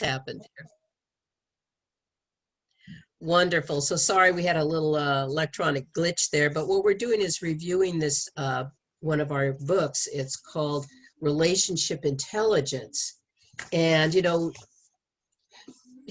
happened here. Wonderful. So sorry we had a little electronic glitch there, but what we're doing is reviewing this one of our books. It's called Relationship Intelligence. And you know,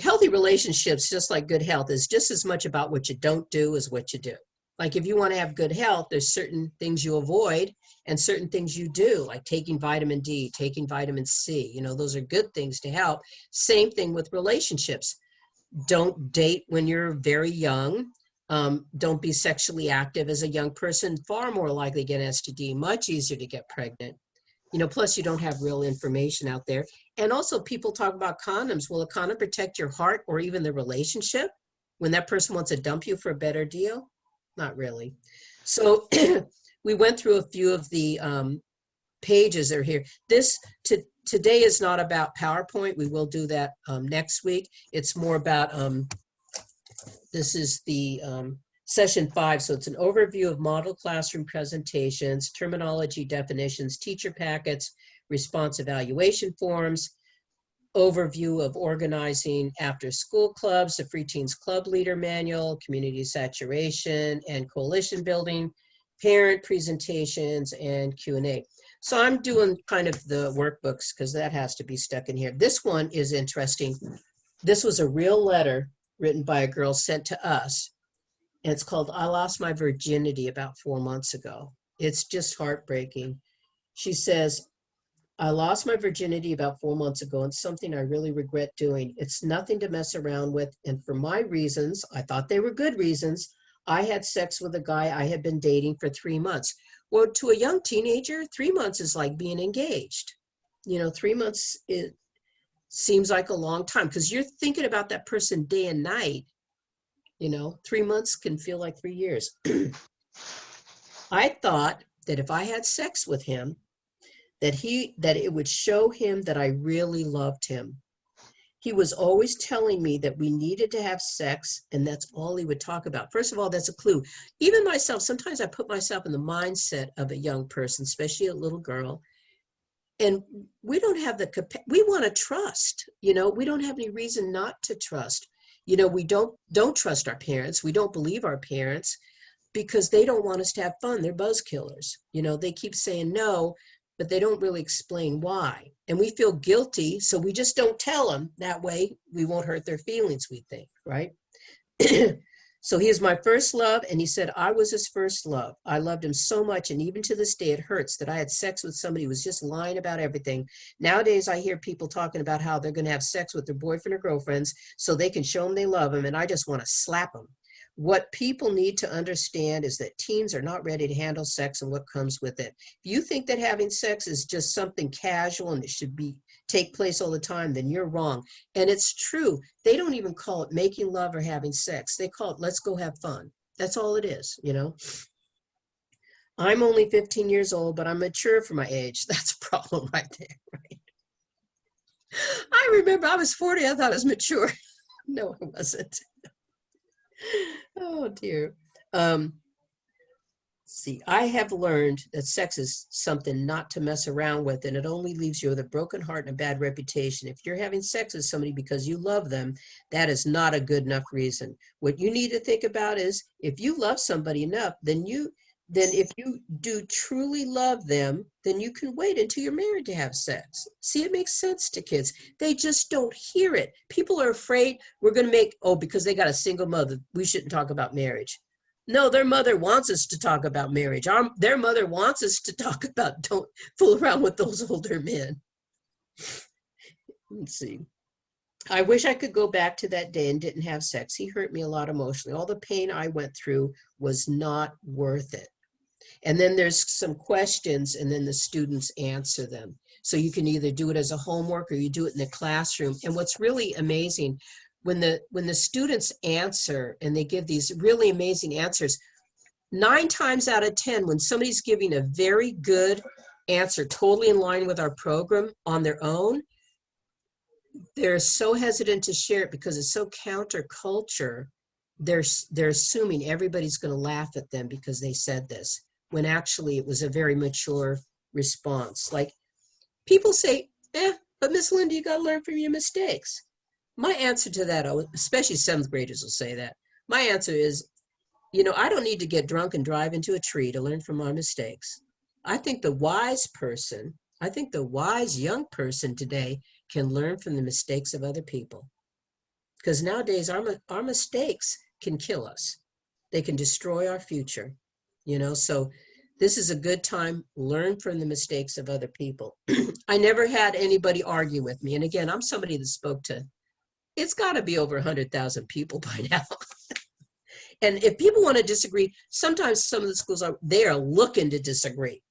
healthy relationships, just like good health, is just as much about what you don't do as what you do. Like if you want to have good health, there's certain things you avoid and certain things you do, like taking vitamin D, taking vitamin C. You know, those are good things to help. Same thing with relationships. Don't date when you're very young. Don't be sexually active as a young person. Far more likely to get STD, much easier to get pregnant. You know, plus you don't have real information out there. And also people talk about condoms. Will a condom protect your heart or even the relationship when that person wants to dump you for a better deal? Not really. So we went through a few of the pages that are here. Today is not about PowerPoint. We will do that next week. It's more about, this is the session 5. So it's an overview of model classroom presentations, terminology definitions, teacher packets, response evaluation forms, overview of organizing after school clubs, the Free Teens Club Leader Manual, community saturation and coalition building, parent presentations, and Q&A. So I'm doing kind of the workbooks because that has to be stuck in here. This one is interesting. This was a real letter written by a girl sent to us. And it's called, I Lost My Virginity About 4 months ago. It's just heartbreaking. She says, I lost my virginity about 4 months ago, and something I really regret doing. It's nothing to mess around with, and for my reasons, I thought they were good reasons, I had sex with a guy I had been dating for 3 months. Well, to a young teenager, 3 months is like being engaged. You know, 3 months, it seems like a long time because you're thinking about that person day and night. You know, 3 months can feel like 3 years. I thought that if I had sex with him, that it would show him that I really loved him. He was always telling me that we needed to have sex, and that's all he would talk about. First of all, that's a clue. Even myself, sometimes I put myself in the mindset of a young person, especially a little girl, and we don't have we want to trust, you know, we don't have any reason not to trust. You know, we don't trust our parents. We don't believe our parents because they don't want us to have fun. They're buzz killers. You know, they keep saying no, but they don't really explain why. And we feel guilty, so we just don't tell them. That way, we won't hurt their feelings, we think, right? So he is my first love, and he said, I was his first love. I loved him so much, and even to this day, it hurts that I had sex with somebody who was just lying about everything. Nowadays, I hear people talking about how they're going to have sex with their boyfriend or girlfriends so they can show them they love them, and I just want to slap them. What people need to understand is that teens are not ready to handle sex and what comes with it. If you think that having sex is just something casual and it should take place all the time, then you're wrong. And it's true. They don't even call it making love or having sex. They call it, let's go have fun. That's all it is, you know. I'm only 15 years old, but I'm mature for my age. That's a problem right there, right? I remember I was 40. I thought I was mature. No, I wasn't. Oh dear. See, I have learned that sex is something not to mess around with, and it only leaves you with a broken heart and a bad reputation. If you're having sex with somebody because you love them, that is not a good enough reason. What you need to think about is if you love somebody enough, then if you do truly love them, then you can wait until you're married to have sex. See, it makes sense to kids. They just don't hear it. People are afraid we're going to because they got a single mother, we shouldn't talk about marriage. No, their mother wants us to talk about marriage. Their mother wants us to talk about don't fool around with those older men. Let's see. I wish I could go back to that day and didn't have sex. He hurt me a lot emotionally. All the pain I went through was not worth it. And then there's some questions, and then the students answer them. So you can either do it as a homework or you do it in the classroom. And what's really amazing, when the students answer and they give these really amazing answers, 9 times out of 10, when somebody's giving a very good answer, totally in line with our program on their own, they're so hesitant to share it because it's so counterculture. They're assuming everybody's going to laugh at them because they said this, when actually it was a very mature response. Like people say, but Miss Linda, you got to learn from your mistakes. My answer to that, especially seventh graders will say that. My answer is, I don't need to get drunk and drive into a tree to learn from my mistakes. I think the wise person, I think the wise young person today can learn from the mistakes of other people. Because nowadays our mistakes can kill us. They can destroy our future, so this is a good time. Learn from the mistakes of other people. I never had anybody argue with me. And again, I'm somebody that spoke to, it's got to be over 100,000 people by now. And if people want to disagree, sometimes some of the schools they are looking to disagree.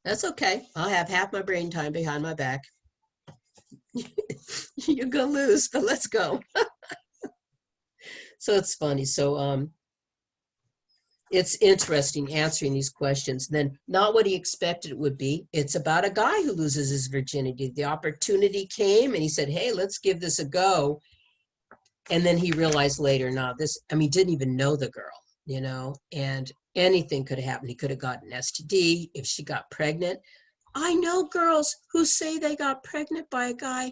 That's okay. I'll have half my brain time behind my back. You're gonna lose, but let's go. So it's funny. So it's interesting answering these questions. Then not what he expected it would be. It's about a guy who loses his virginity. The opportunity came and he said, hey, let's give this a go. And then he realized later, didn't even know the girl, and anything could have happened. He could have gotten STD if she got pregnant. I know girls who say they got pregnant by a guy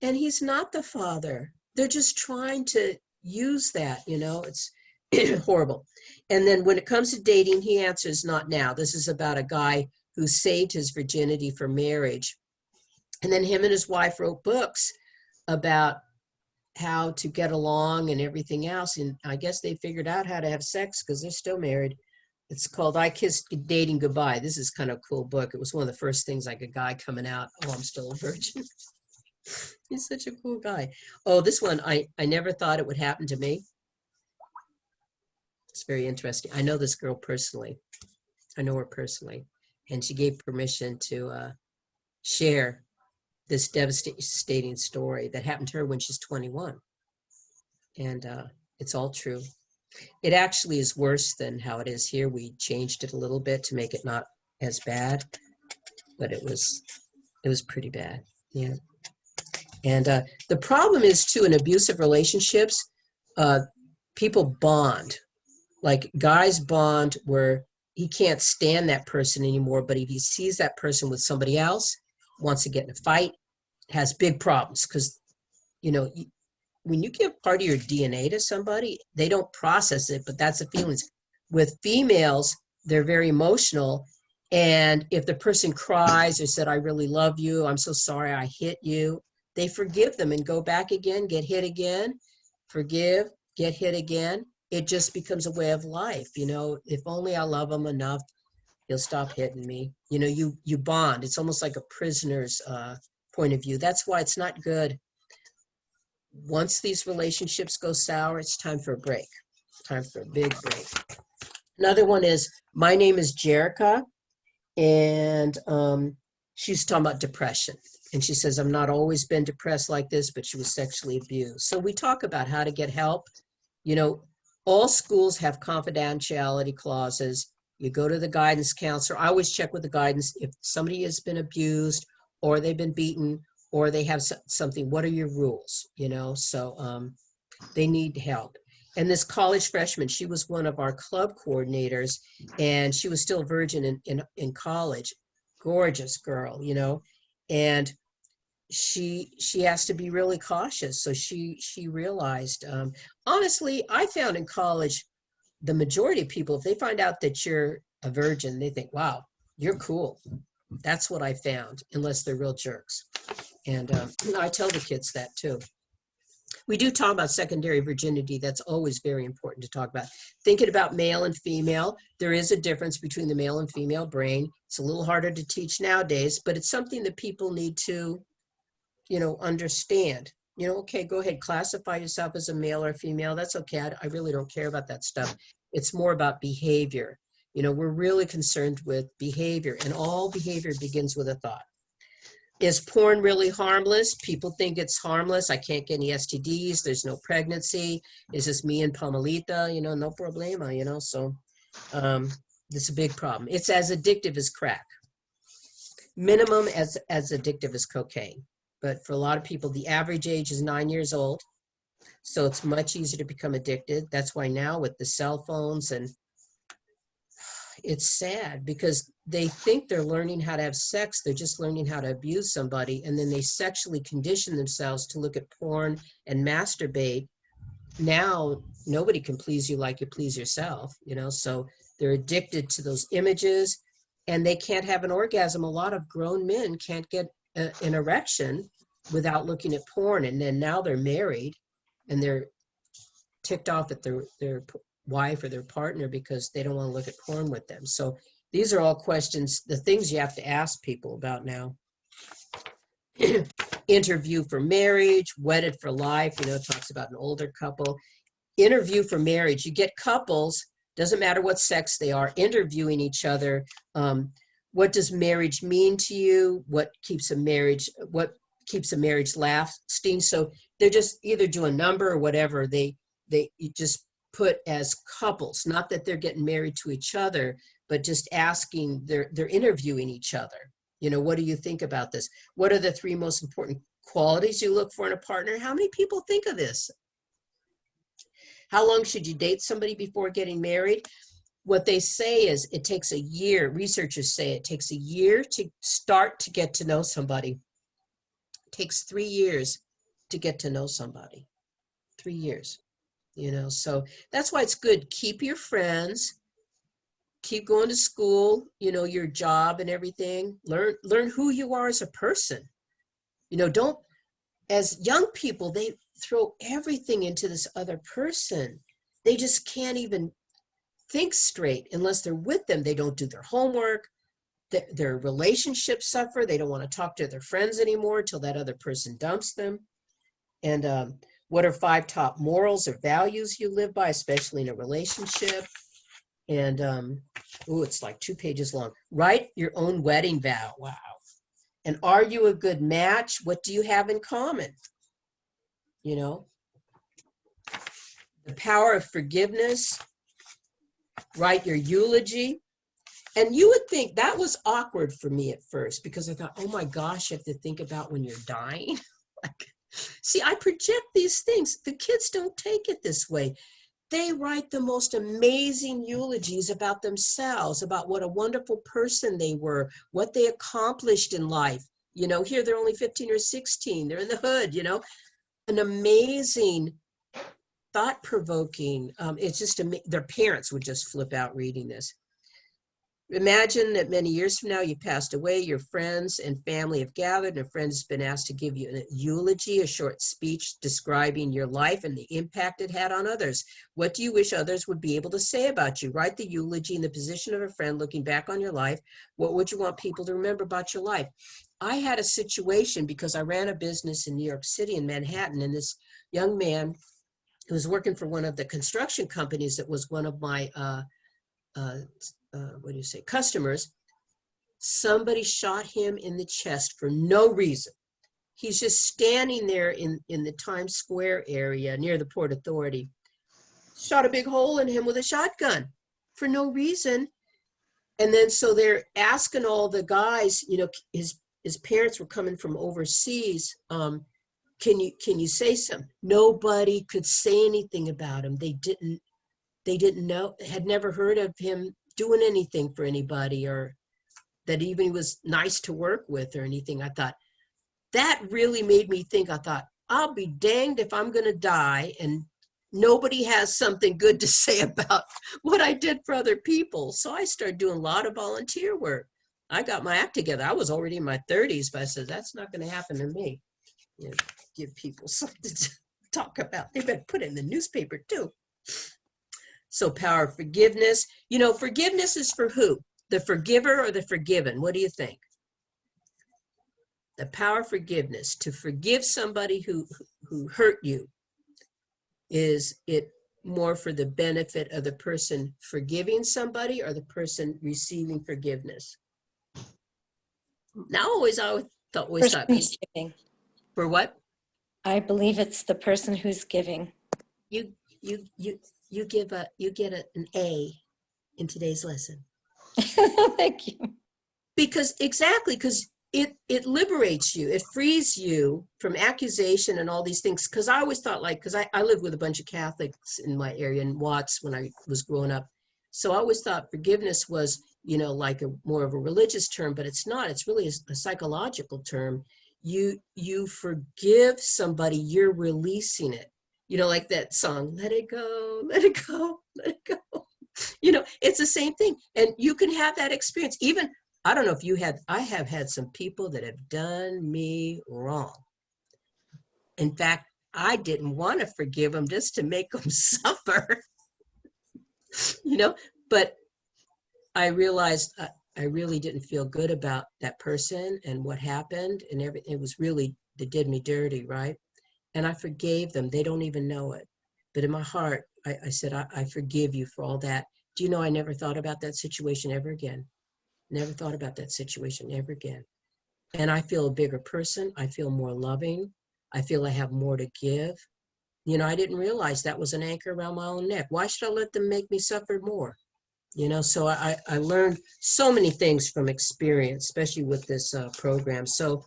and he's not the father. They're just trying to use that, it's horrible. And then when it comes to dating, he answers not now. This is about a guy who saved his virginity for marriage. And then him and his wife wrote books about how to get along and everything else. And I guess they figured out how to have sex because they're still married. It's called I Kissed Dating Goodbye. This is kind of a cool book. It was one of the first things, like a guy coming out, oh, I'm still a virgin. He's such a cool guy. Oh, this one, I never thought it would happen to me. It's very interesting. I know this girl personally. I know her personally. And she gave permission to share this devastating story that happened to her when she's 21. And it's all true. It actually is worse than how it is here. We changed it a little bit to make it not as bad, but it was pretty bad. Yeah. And the problem is too, in abusive relationships, people bond. Like guys bond where he can't stand that person anymore, but if he sees that person with somebody else, wants to get in a fight, has big problems. Because, when you give part of your DNA to somebody, they don't process it, but that's the feelings. With females, they're very emotional. And if the person cries or said, I really love you, I'm so sorry I hit you, they forgive them and go back again, get hit again, forgive, get hit again. It just becomes a way of life. If only I love him enough, he'll stop hitting me. You bond. It's almost like a prisoner's point of view. That's why it's not good. Once these relationships go sour, it's time for a break. Time for a big break. Another one is, my name is Jerica, and she's talking about depression. And she says, I've not always been depressed like this, but she was sexually abused. So we talk about how to get help. All schools have confidentiality clauses. You go to the guidance counselor. I always check with the guidance. If somebody has been abused or they've been beaten or they have something, what are your rules? So they need help. And this college freshman, she was one of our club coordinators, and she was still a virgin in college. Gorgeous girl, and she has to be really cautious. So she realized, honestly, I found in college, the majority of people, if they find out that you're a virgin, they think, wow, you're cool. That's what I found, unless they're real jerks. And I tell the kids that too. We do talk about secondary virginity. That's always very important to talk about. Thinking about male and female, there is a difference between the male and female brain. It's a little harder to teach nowadays, but it's something that people need to, understand. Okay, go ahead, classify yourself as a male or female. That's okay. I really don't care about that stuff. It's more about behavior. We're really concerned with behavior, and all behavior begins with a thought. Is porn really harmless? People think it's harmless. I can't get any STDs. There's no pregnancy. It's just me and Pamelita, no problema, So it's a big problem. It's as addictive as crack. Minimum as addictive as cocaine. But for a lot of people, the average age is 9 years old. So it's much easier to become addicted. That's why now with the cell phones, and it's sad because they think they're learning how to have sex. They're just learning how to abuse somebody. And then they sexually condition themselves to look at porn and masturbate. Now, nobody can please you like you please yourself, you know, so they're addicted to those images and they can't have an orgasm. A lot of grown men can't get an erection without looking at porn. And then now they're married and they're ticked off at their wife or their partner because they don't want to look at porn with them. So these are all questions, the things you have to ask people about now. Interview for marriage, wedded for life, you know, it talks about an older couple. Interview for marriage, you get couples, doesn't matter what sex they are, interviewing each other. What does marriage mean to you? What keeps a marriage lasting? So they're just either do a number or whatever. They just put as couples, not that they're getting married to each other, but just asking, they're interviewing each other. You know, what do you think about this? What are the 3 most important qualities you look for in a partner? How many people think of this? How long should you date somebody before getting married? What they say is it takes a year. Researchers say it takes a year to start to get to know somebody. It takes 3 years to get to know somebody. 3 years, you know, so that's why it's good. Keep your friends. Keep going to school, you know, your job and everything. Learn who you are as a person. You know, don't, as young people, they throw everything into this other person. They just can't even think straight unless they're with them. They don't do their homework. Their relationships suffer. They don't want to talk to their friends anymore till that other person dumps them. And what are 5 top morals or values you live by, especially in a relationship? And it's like 2 pages long. Write your own wedding vow. Wow. And are you a good match? What do you have in common? You know, the power of forgiveness. Write your eulogy. And you would think that was awkward for me at first because I thought, oh my gosh, you have to think about when you're dying. Like, see, I project these things. The kids don't take it this way. They write the most amazing eulogies about themselves, about what a wonderful person they were, what they accomplished in life. You know, here they're only 15 or 16. They're in the hood, you know, an amazing, thought-provoking. It's just, their parents would just flip out reading this. Imagine that many years from now, you passed away, your friends and family have gathered, and a friend has been asked to give you a eulogy, a short speech describing your life and the impact it had on others. What do you wish others would be able to say about you? Write the eulogy in the position of a friend looking back on your life. What would you want people to remember about your life? I had a situation because I ran a business in New York City in Manhattan, and this young man who was working for one of the construction companies that was one of my customers, somebody shot him in the chest for no reason. He's just standing there in the Times Square area near the Port Authority. Shot a big hole in him with a shotgun for no reason. And then so they're asking all the guys, you know, his parents were coming from overseas. Can you say something? Nobody could say anything about him. They didn't know, had never heard of him doing anything for anybody, or that even was nice to work with or anything. I thought, that really made me think. I thought, I'll be danged if I'm going to die and nobody has something good to say about what I did for other people. So I started doing a lot of volunteer work. I got my act together. I was already in my 30s, but I said, that's not going to happen to me. You know, give people something to talk about. They better put it in the newspaper too. So power of forgiveness. You know, forgiveness is for who? The forgiver or the forgiven? What do you think? The power of forgiveness, to forgive somebody who hurt you. Is it more for the benefit of the person forgiving somebody or the person receiving forgiveness? Now, I thought who's giving. For what? I believe it's the person who's giving. You get an A in today's lesson. Thank you. Because it liberates you. It frees you from accusation and all these things. Because I always thought, like, because I lived with a bunch of Catholics in my area in Watts when I was growing up. So I always thought forgiveness was like more of a religious term, but it's not. It's really a psychological term. You forgive somebody, you're releasing it. Like that song, let it go, let it go, let it go. It's the same thing. And you can have that experience. Even, I don't know if I have had some people that have done me wrong. In fact, I didn't want to forgive them just to make them suffer, but I realized I really didn't feel good about that person and what happened and everything. It was really, they did me dirty, right? And I forgave them. They don't even know it. But in my heart, I said, I forgive you for all that. Do you know, I never thought about that situation ever again. Never thought about that situation ever again. And I feel a bigger person. I feel more loving. I feel I have more to give. I didn't realize that was an anchor around my own neck. Why should I let them make me suffer more? So I learned so many things from experience, especially with this program. So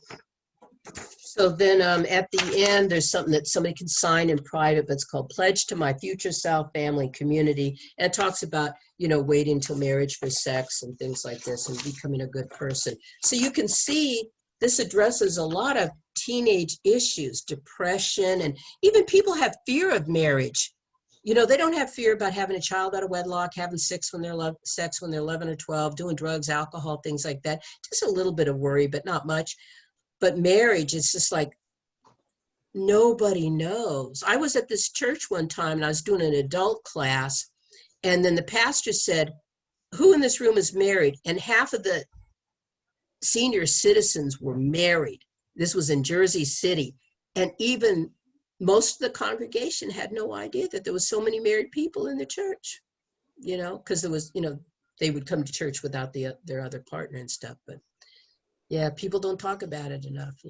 then at the end, there's something that somebody can sign in private, but it's called Pledge to My Future Self, Family, Community. And it talks about, waiting until marriage for sex and things like this and becoming a good person. So you can see this addresses a lot of teenage issues, depression, and even people have fear of marriage. They don't have fear about having a child out of wedlock, having sex when they're 11 or 12, doing drugs, alcohol, things like that. Just a little bit of worry, but not much. But marriage, it's just like nobody knows. I was at this church one time and I was doing an adult class, and then the pastor said, who in this room is married? And half of the senior citizens were married. This was in Jersey City. And even most of the congregation had no idea that there was so many married people in the church, because there was, they would come to church without their other partner and stuff. But yeah, people don't talk about it enough,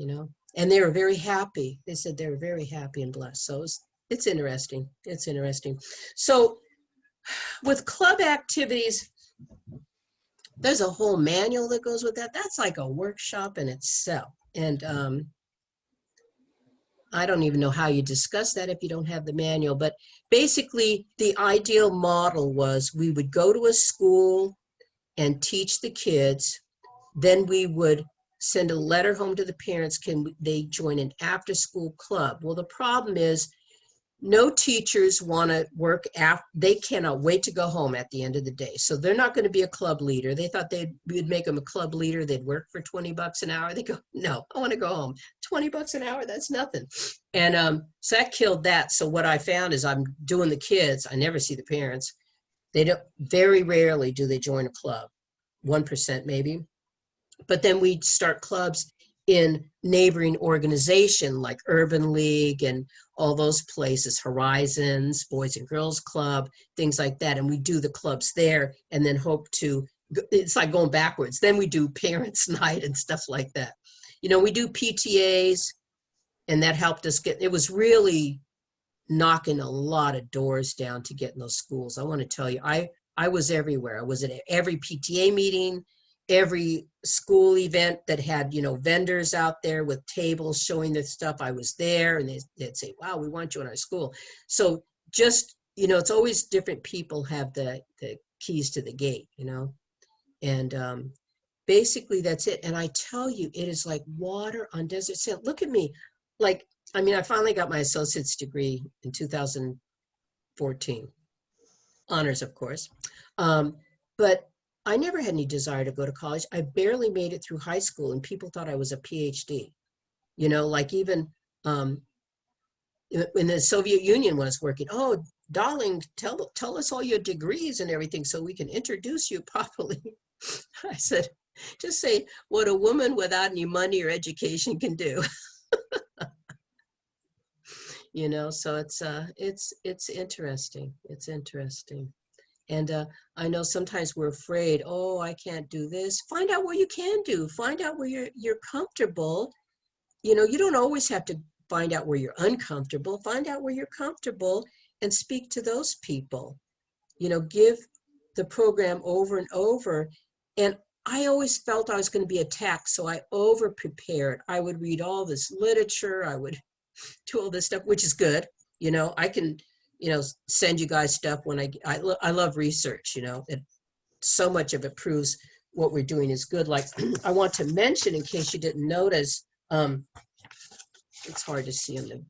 and they were very happy. They said they were very happy and blessed. So it's interesting. It's interesting. So with club activities, there's a whole manual that goes with that. That's like a workshop in itself. And I don't even know how you discuss that if you don't have the manual, but basically the ideal model was we would go to a school and teach the kids. Then we would send a letter home to the parents. Can they join an after school club? Well, the problem is no teachers want to work after, they cannot wait to go home at the end of the day. So they're not going to be a club leader. They thought we'd make them a club leader. They'd work for $20 an hour. They go, no, I want to go home. $20 an hour, that's nothing. And so that killed that. So what I found is I'm doing the kids. I never see the parents. Very rarely do they join a club. 1% maybe. But then we start clubs in neighboring organization like Urban League and all those places, Horizons, Boys and Girls Club, things like that. And we do the clubs there and then hope to, it's like going backwards. Then we do parents' night and stuff like that. We do PTAs, and that helped us it was really knocking a lot of doors down to get in those schools. I want to tell you, I was everywhere. I was at every PTA meeting, every school event that had, vendors out there with tables showing their stuff. I was there, and they'd say, wow, we want you in our school. So just, it's always different people have the keys to the gate, and basically that's it. And I tell you, it is like water on desert sand. Look at me. I finally got my associate's degree in 2014. Honors, of course. But I never had any desire to go to college. I barely made it through high school, and people thought I was a PhD. Even in the Soviet Union when I was working, oh, darling, tell us all your degrees and everything so we can introduce you properly. I said, just say what a woman without any money or education can do. So it's interesting. It's interesting. And I know sometimes we're afraid, oh, I can't do this. Find out what you can do. Find out where you're comfortable. You don't always have to find out where you're uncomfortable. Find out where you're comfortable and speak to those people. Give the program over and over. And I always felt I was going to be attacked, so I over-prepared. I would read all this literature. I would do all this stuff, which is good. I can, send you guys stuff when I love research, so much of it proves what we're doing is good. Like I want to mention, in case you didn't notice, it's hard to see on the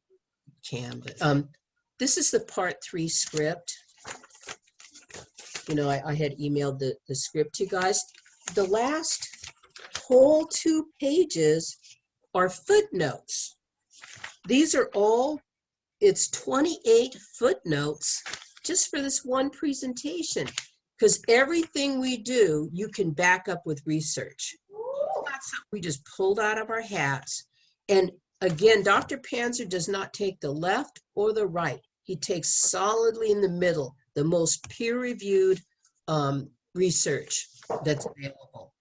cam, but this is the part 3 script. You know, I had emailed the script to you guys. The last whole 2 pages are footnotes. These are all, it's 28 footnotes just for this one presentation, because everything we do, you can back up with research. It's not something we just pulled out of our hats. And again, Dr. Panzer does not take the left or the right. He takes solidly in the middle, the most peer-reviewed research that's available.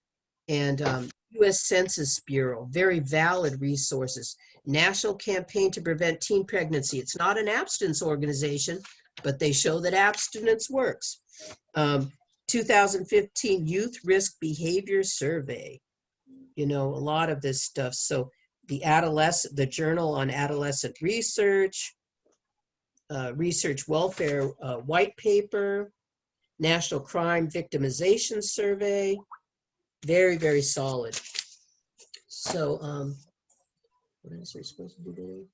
And U.S. Census Bureau, very valid resources. National Campaign to Prevent Teen Pregnancy. It's not an abstinence organization, but they show that abstinence works. 2015 Youth Risk Behavior Survey. You know, a lot of this stuff. So the Journal on Adolescent Research, Research Welfare White Paper, National Crime Victimization Survey. Very, very solid. So, what is it supposed to be doing?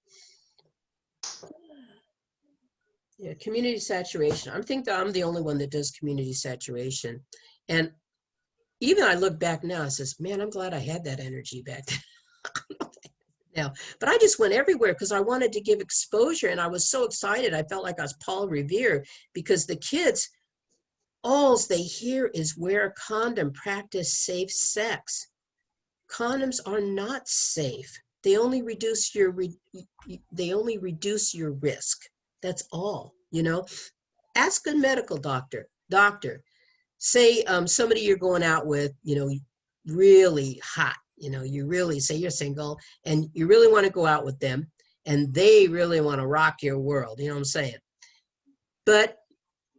Yeah, community saturation. I think that I'm the only one that does community saturation. And even I look back now, I says, man, I'm glad I had that energy back then. Now, but I just went everywhere because I wanted to give exposure, and I was so excited. I felt like I was Paul Revere, because the kids, all they hear is wear a condom, practice safe sex. Condoms are not safe. They only reduce your risk. That's all, you know. Ask a medical doctor. Say somebody you're going out with, you know, really hot, you know, you really say you're single and you really want to go out with them and they really want to rock your world, you know what I'm saying? But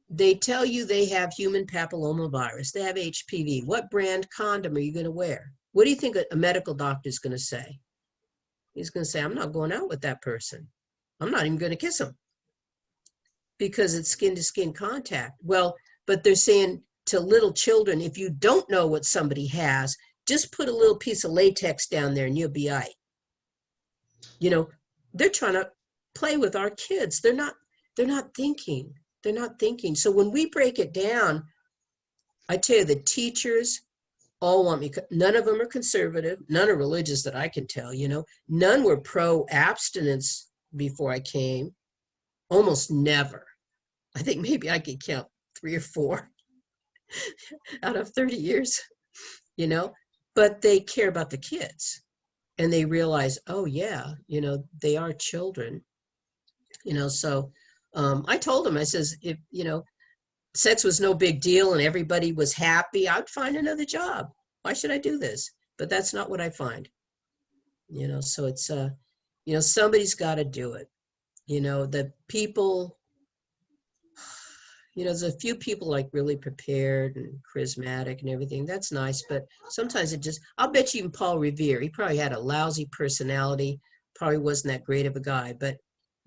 they tell you they have human papillomavirus, they have HPV. What brand condom are you going to wear? What do you think a medical doctor is going to say? He's going to say, I'm not going out with that person. I'm not even going to kiss him, because it's skin to skin contact. Well, but they're saying to little children, if you don't know what somebody has, just put a little piece of latex down there and you'll be all right. You know, they're trying to play with our kids. They're not thinking. They're not thinking. So when we break it down, I tell you, the teachers all want me. None of them are conservative. None are religious that I can tell, you know. None were pro-abstinence before I came. Almost never. I think maybe I could count 3 or 4 out of 30 years, you know. But they care about the kids. And they realize, oh, yeah, you know, they are children. You know, so I told them, I says, if, you know, sex was no big deal and everybody was happy, I'd find another job. Why should I do this? But that's not what I find. You know, so it's, you know, somebody's got to do it. You know, the people, you know, there's a few people like really prepared and charismatic and everything. That's nice. But sometimes it just, I'll bet you even Paul Revere, he probably had a lousy personality, probably wasn't that great of a guy, but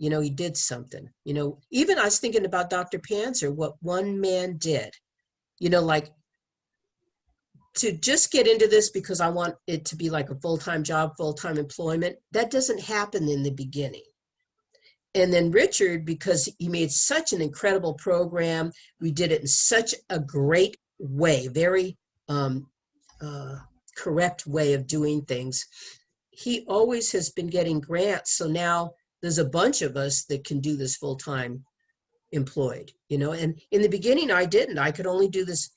you know, he did something. You know, even I was thinking about Dr. Panzer, what one man did, you know, like to just get into this because I want it to be like a full-time job, full-time employment. That doesn't happen in the beginning. And then Richard, because he made such an incredible program, we did it in such a great way, very correct way of doing things. He always has been getting grants. So now there's a bunch of us that can do this full-time employed, you know. And in the beginning, I didn't. I could only do this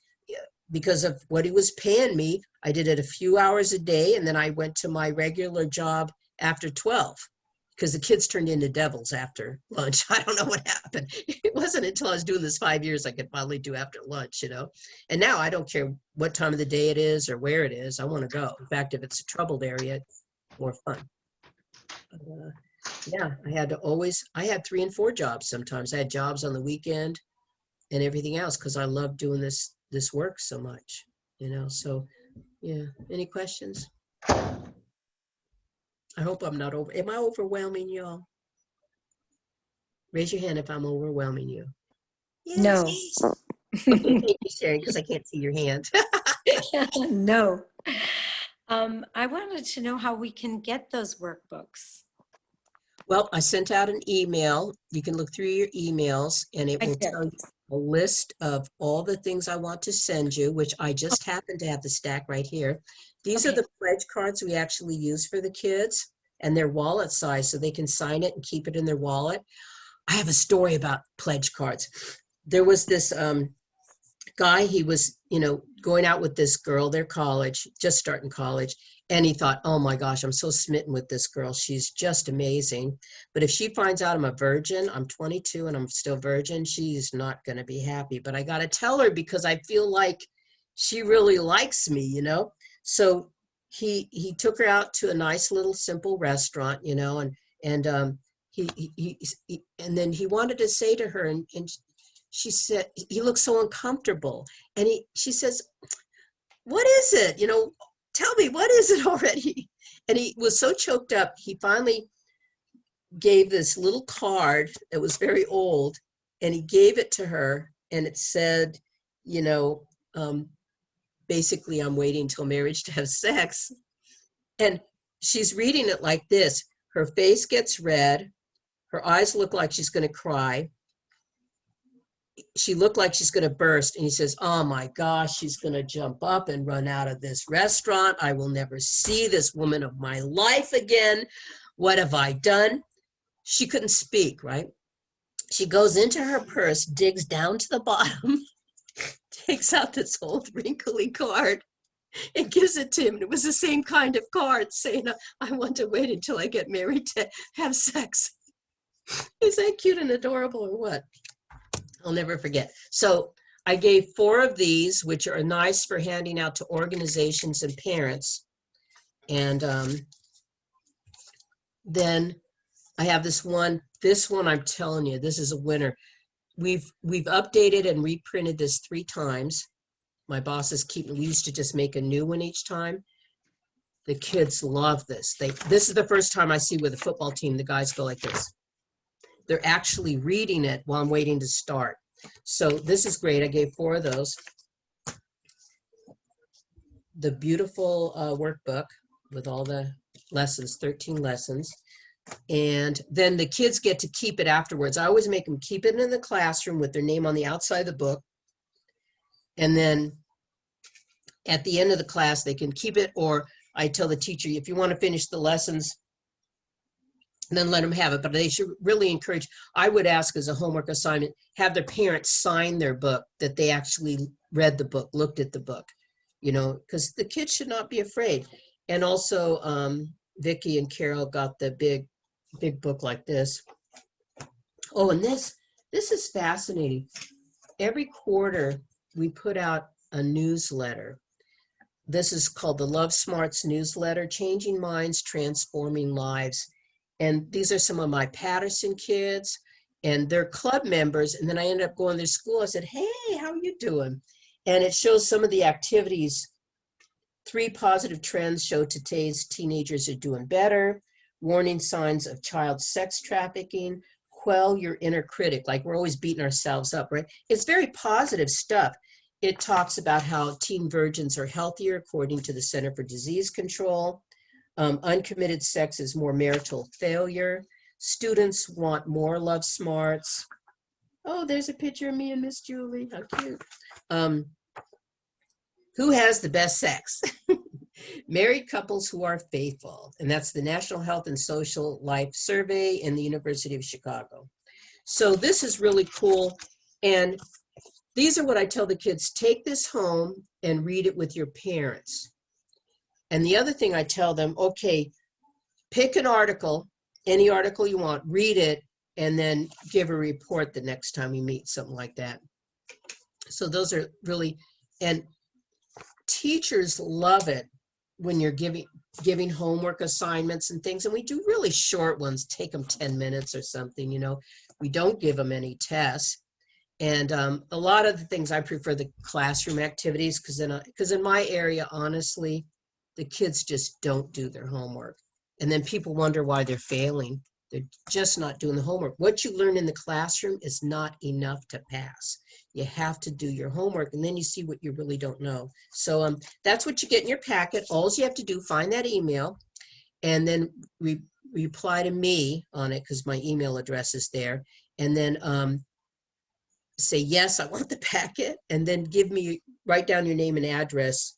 because of what he was paying me. I did it a few hours a day, and then I went to my regular job after 12. Because the kids turned into devils after lunch. I don't know what happened. It wasn't until I was doing this 5 years I could finally do after lunch, you know. And now I don't care what time of the day it is or where it is. I want to go. In fact, if it's a troubled area, it's more fun. But, yeah, I had 3 and 4 jobs sometimes. I had jobs on the weekend and everything else because I love doing this work so much, you know. So, yeah. Any questions? I hope I'm not am I overwhelming y'all? Raise your hand if I'm overwhelming you. Yes. No. Okay, thank you, Sharon, because I can't see your hand. No. I wanted to know how we can get those workbooks. Well, I sent out an email. You can look through your emails and it I will did. tell you a list of all the things I want to send you, which I just happen to have the stack right here. These are Okay. the pledge cards we actually use for the kids, and they're wallet size, so they can sign it and keep it in their wallet. I have a story about pledge cards. There was this guy, he was, going out with this girl, they're college, just starting college. And he thought, oh my gosh, I'm so smitten with this girl. She's just amazing. But if she finds out I'm a virgin, I'm 22 and I'm still virgin, she's not going to be happy. But I got to tell her because I feel like she really likes me. So he took her out to a nice little simple restaurant, and and then he wanted to say to her, and she said, he looked so uncomfortable. And she says, what is it? Tell me, what is it already? And he was so choked up, he finally gave this little card that was very old, and he gave it to her, and it said, you know, um, basically, I'm waiting till marriage to have sex. And she's reading it like this. Her face gets red. Her eyes look like she's going to cry. She looked like she's going to burst. And he says, oh my gosh, she's going to jump up and run out of this restaurant. I will never see this woman of my life again. What have I done? She couldn't speak, right? She goes into her purse, digs down to the bottom, takes out this old wrinkly card and gives it to him. And it was the same kind of card saying, I want to wait until I get married to have sex. Is that cute and adorable or what? I'll never forget. So I gave 4 of these, which are nice for handing out to organizations and parents. And then I have this one. This one, I'm telling you, this is a winner. We've updated and reprinted this 3 times. My bosses we used to just make a new one each time. The kids love this. This is the first time I see with a football team, the guys go like this. They're actually reading it while I'm waiting to start. So this is great. I gave 4 of those. The beautiful workbook with all the lessons, 13 lessons. And then the kids get to keep it afterwards. I always make them keep it in the classroom with their name on the outside of the book. And then at the end of the class, they can keep it, or I tell the teacher, if you want to finish the lessons, then let them have it. But they should really encourage, I would ask as a homework assignment, have their parents sign their book that they actually read the book, looked at the book, because the kids should not be afraid. And also, Vicki and Carol got the big book like this. Oh, and this is fascinating. Every quarter, we put out a newsletter. This is called the Love Smarts newsletter, Changing Minds, Transforming Lives. And these are some of my Patterson kids, and they're club members. And then I ended up going to their school. I said, hey, how are you doing? And it shows some of the activities. 3 positive trends show today's teenagers are doing better. Warning signs of child sex trafficking. Quell your inner critic. Like we're always beating ourselves up, right? It's very positive stuff. It talks about how teen virgins are healthier according to the Center for Disease Control. Uncommitted sex is more marital failure. Students want more love smarts. Oh, there's a picture of me and Miss Julie. How cute. Who has the best sex? Married couples who are faithful. And that's the National Health and Social Life Survey in the University of Chicago. So this is really cool. And these are what I tell the kids, take this home and read it with your parents. And the other thing I tell them, okay, pick an article, any article you want, read it, and then give a report the next time you meet, something like that. So those are really, and teachers love it when you're giving homework assignments and things. And we do really short ones, take them 10 minutes or something, we don't give them any tests. And a lot of the things I prefer the classroom activities because in my area, honestly, the kids just don't do their homework. And then people wonder why they're failing. They're just not doing the homework. What you learn in the classroom is not enough to pass. You have to do your homework, and then you see what you really don't know. So that's what you get in your packet. All you have to do, find that email, and then reply to me on it, because my email address is there, and then say, yes, I want the packet, and then write down your name and address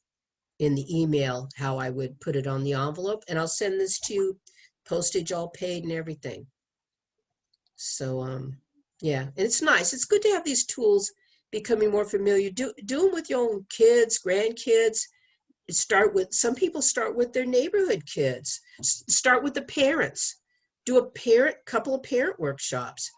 in the email, how I would put it on the envelope, and I'll send this to you, postage all paid and everything. So yeah, and it's nice. It's good to have these tools becoming more familiar. Do them with your own kids, grandkids. Some people start with their neighborhood kids. Start with the parents. Do a couple of parent workshops.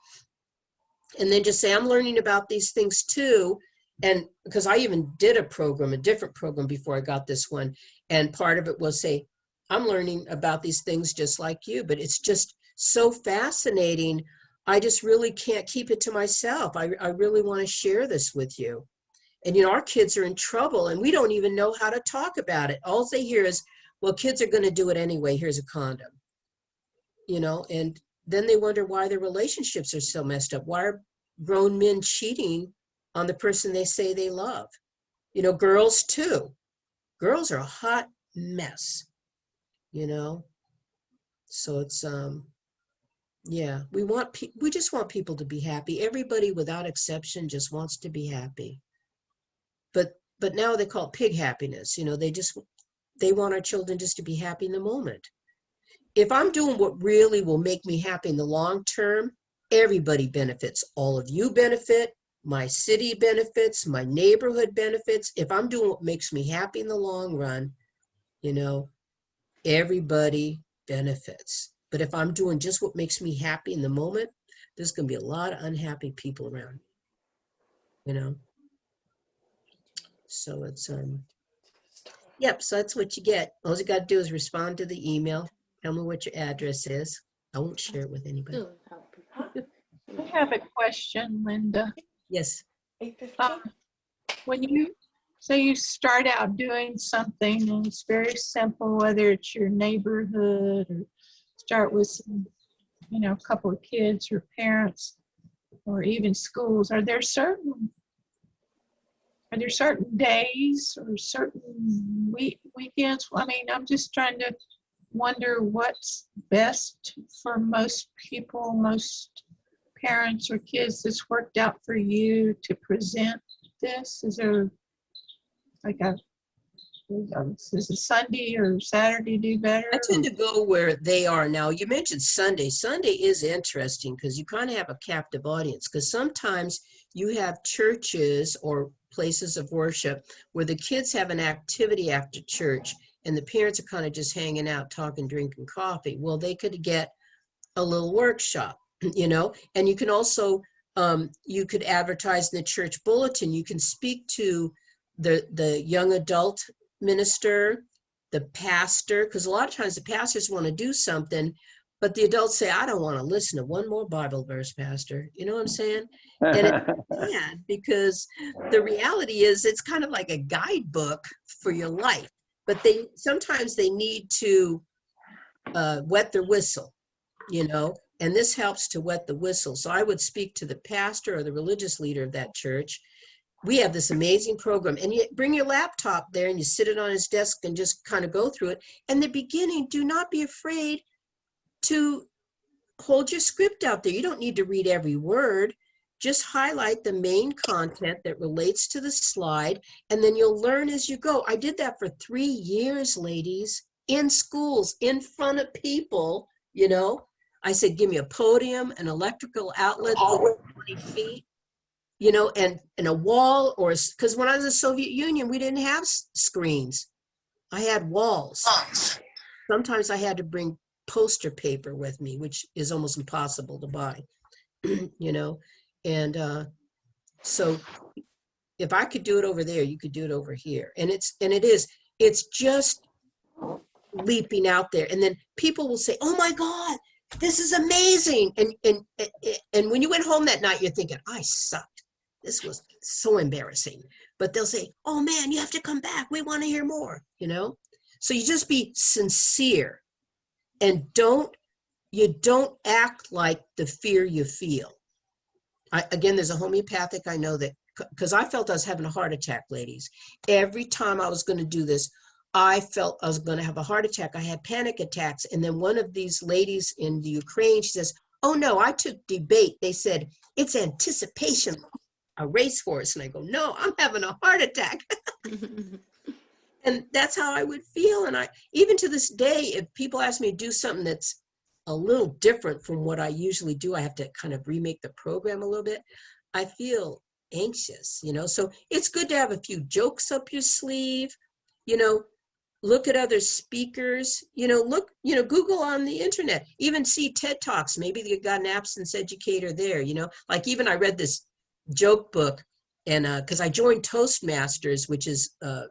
And then just say, I'm learning about these things too. And because I even did a different program before I got this one. And part of it was say, I'm learning about these things just like you, but it's just so fascinating. I just really can't keep it to myself. I really want to share this with you. And, our kids are in trouble and we don't even know how to talk about it. All they hear is, well, kids are going to do it anyway. Here's a condom, and then they wonder why their relationships are so messed up. Why are grown men cheating on the person they say they love? Girls too. Girls are a hot mess, So it's, yeah, we just want people to be happy. Everybody without exception just wants to be happy. But now they call it pig happiness. They want our children just to be happy in the moment. If I'm doing what really will make me happy in the long term, everybody benefits. All of you benefit, my city benefits, my neighborhood benefits. If I'm doing what makes me happy in the long run, everybody benefits. But if I'm doing just what makes me happy in the moment, there's going to be a lot of unhappy people around me, So it's, yep, so that's what you get. All you got to do is respond to the email. Tell me what your address is. I won't share it with anybody. I have a question, Linda. Yes. When you say you start out doing something and it's very simple, whether it's your neighborhood or start with some, a couple of kids or parents or even schools, are there certain days or certain weekends? I mean, I'm just trying to wonder what's best for most people, most parents or kids that's worked out for you to present this. Is there like is a Sunday or Saturday do better? I tend to go where they are now. You mentioned Sunday. Sunday is interesting because you kind of have a captive audience, because sometimes you have churches or places of worship where the kids have an activity after church and the parents are kind of just hanging out, talking, drinking coffee. Well, they could get a little workshop, and you can also, you could advertise in the church bulletin. You can speak to the young adult minister, the pastor, because a lot of times the pastors want to do something, but the adults say, I don't want to listen to one more Bible verse, Pastor. You know what I'm saying? And it's sad because the reality is it's kind of like a guidebook for your life, but sometimes they need to wet their whistle, and this helps to wet the whistle. So I would speak to the pastor or the religious leader of that church. We have this amazing program, and you bring your laptop there and you sit it on his desk and just kind of go through it. And the beginning, do not be afraid to hold your script out there. You don't need to read every word. Just highlight the main content that relates to the slide, and then you'll learn as you go. I did that for 3 years, ladies, in schools, in front of people, I said, give me a podium, an electrical outlet, 20 feet. And a wall, or because when I was in the Soviet Union, we didn't have screens. I had walls. Sometimes I had to bring poster paper with me, which is almost impossible to buy, and so if I could do it over there, you could do it over here. And it's just leaping out there. And then people will say, oh my God, this is amazing. And when you went home that night, you're thinking, I sucked. This was so embarrassing. But they'll say, oh man, you have to come back. We want to hear more, So you just be sincere and don't you don't act like the fear you feel. Again, there's a homeopathic, I know that, because I felt I was having a heart attack, ladies. Every time I was going to do this, I felt I was going to have a heart attack. I had panic attacks. And then one of these ladies in the Ukraine, she says, oh no, I took debate. They said, it's anticipation, a racehorse. And I go, no, I'm having a heart attack. And that's how I would feel. And even to this day, if people ask me to do something that's a little different from what I usually do, I have to kind of remake the program a little bit. I feel anxious, so it's good to have a few jokes up your sleeve, look at other speakers, Google on the internet, even see TED Talks. Maybe you got an absence educator there, like even I read this joke book and because I joined Toastmasters, which is a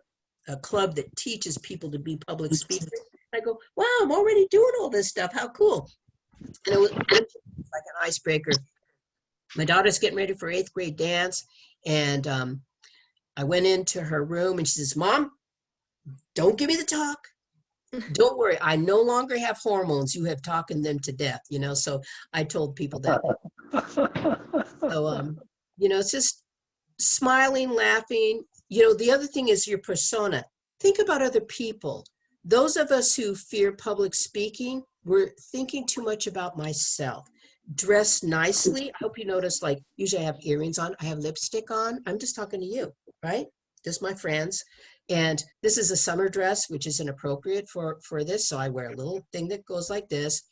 club that teaches people to be public speakers. I go, wow, I'm already doing all this stuff. How cool. And it was like an icebreaker. My daughter's getting ready for 8th grade dance. And I went into her room and she says, Mom, don't give me the talk. Don't worry. I no longer have hormones. You have talking them to death, So I told people that. So, it's just smiling, laughing. The other thing is your persona. Think about other people. Those of us who fear public speaking, we're thinking too much about myself. Dress nicely. I hope you notice, like, usually I have earrings on, I have lipstick on. I'm just talking to you, right? Just my friends. And this is a summer dress, which is inappropriate for this. So I wear a little thing that goes like this.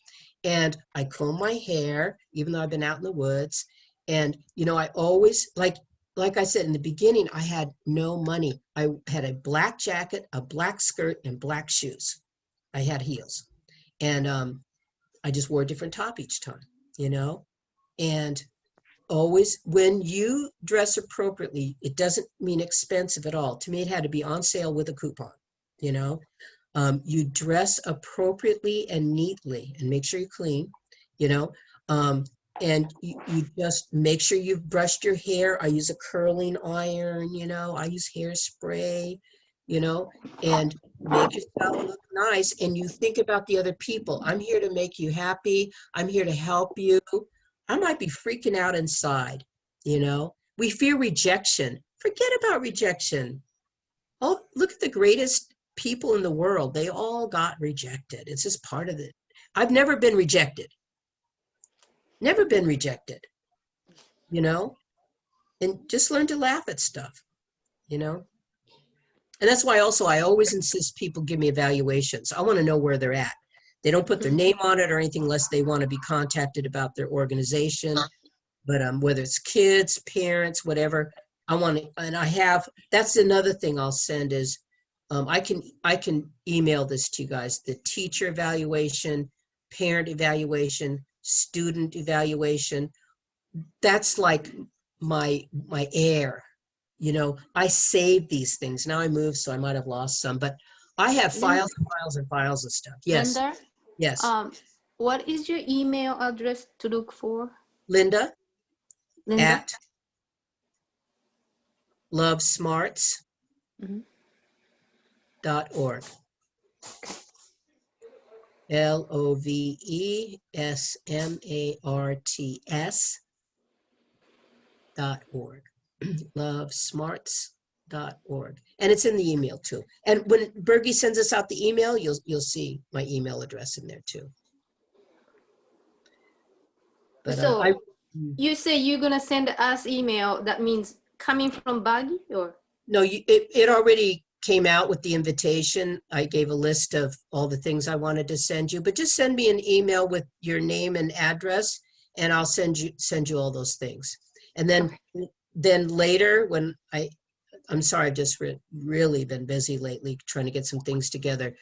And I comb my hair, even though I've been out in the woods. And, I always, like I said in the beginning, I had no money. I had a black jacket, a black skirt, and black shoes. I had heels. And I just wore a different top each time, And always, when you dress appropriately, it doesn't mean expensive at all. To me, it had to be on sale with a coupon, You dress appropriately and neatly and make sure you're clean, and you just make sure you've brushed your hair. I use a curling iron, I use hairspray, and make yourself look nice. And you think about the other people. I'm here to make you happy. I'm here to help you. I might be freaking out inside, We fear rejection. Forget about rejection. Oh, look at the greatest people in the world. They all got rejected. It's just part of it. I've never been rejected. Never been rejected, and just learn to laugh at stuff, And that's why also I always insist people give me evaluations. I want to know where they're at. They don't put their name on it or anything unless they want to be contacted about their organization. But whether it's kids, parents, whatever, I want to, and I have, that's another thing I'll send is I can email this to you guys, the teacher evaluation, parent evaluation, student evaluation. That's like my air, I save these things. Now I moved, so I might have lost some, but I have files and files and files of stuff. Yes. Linda, Yes. what is your email address to look for? Linda Linda? at lovesmarts.org. LOVESMARTS.org. lovesmarts.org. And it's in the email too. And when Bergie sends us out the email, you'll see my email address in there too. But So you say you're gonna send us email. That means coming from Buggy, or? No, it already came out with the invitation. I gave a list of all the things I wanted to send you, but just send me an email with your name and address, and I'll send you all those things. And then later, when I'm sorry, I've just really been busy lately trying to get some things together.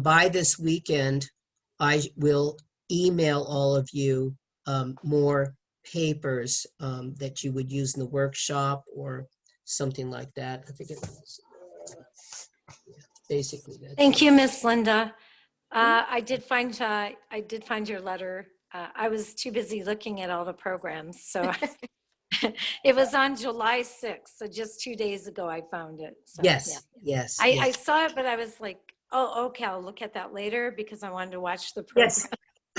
By this weekend, I will email all of you more papers that you would use in the workshop or something like that. I think it was basically that. Thank you, Miss Linda. I did find your letter. I was too busy looking at all the programs, so it was on July 6th. So just 2 days ago, I found it. So, Yes, yeah. yes. I saw it, but I was like, oh, okay, I'll look at that later because I wanted to watch the program.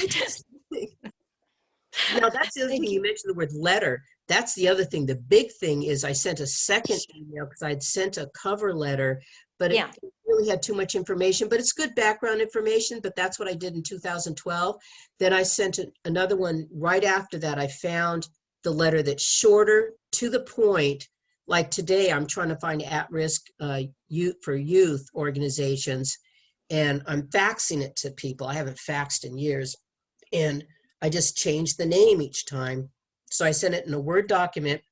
Yes, Now, that's the other Thank thing. you. You mentioned the word letter. That's the other thing. The big thing is I sent a second email because I'd sent a cover letter, but Yeah. it really had too much information. But it's good background information, but that's what I did in 2012. Then I sent another one right after that. I found the letter that's shorter, to the point. Like today, I'm trying to find at-risk youth organizations, and I'm faxing it to people. I haven't faxed in years. And I just changed the name each time. So I sent it in a Word document.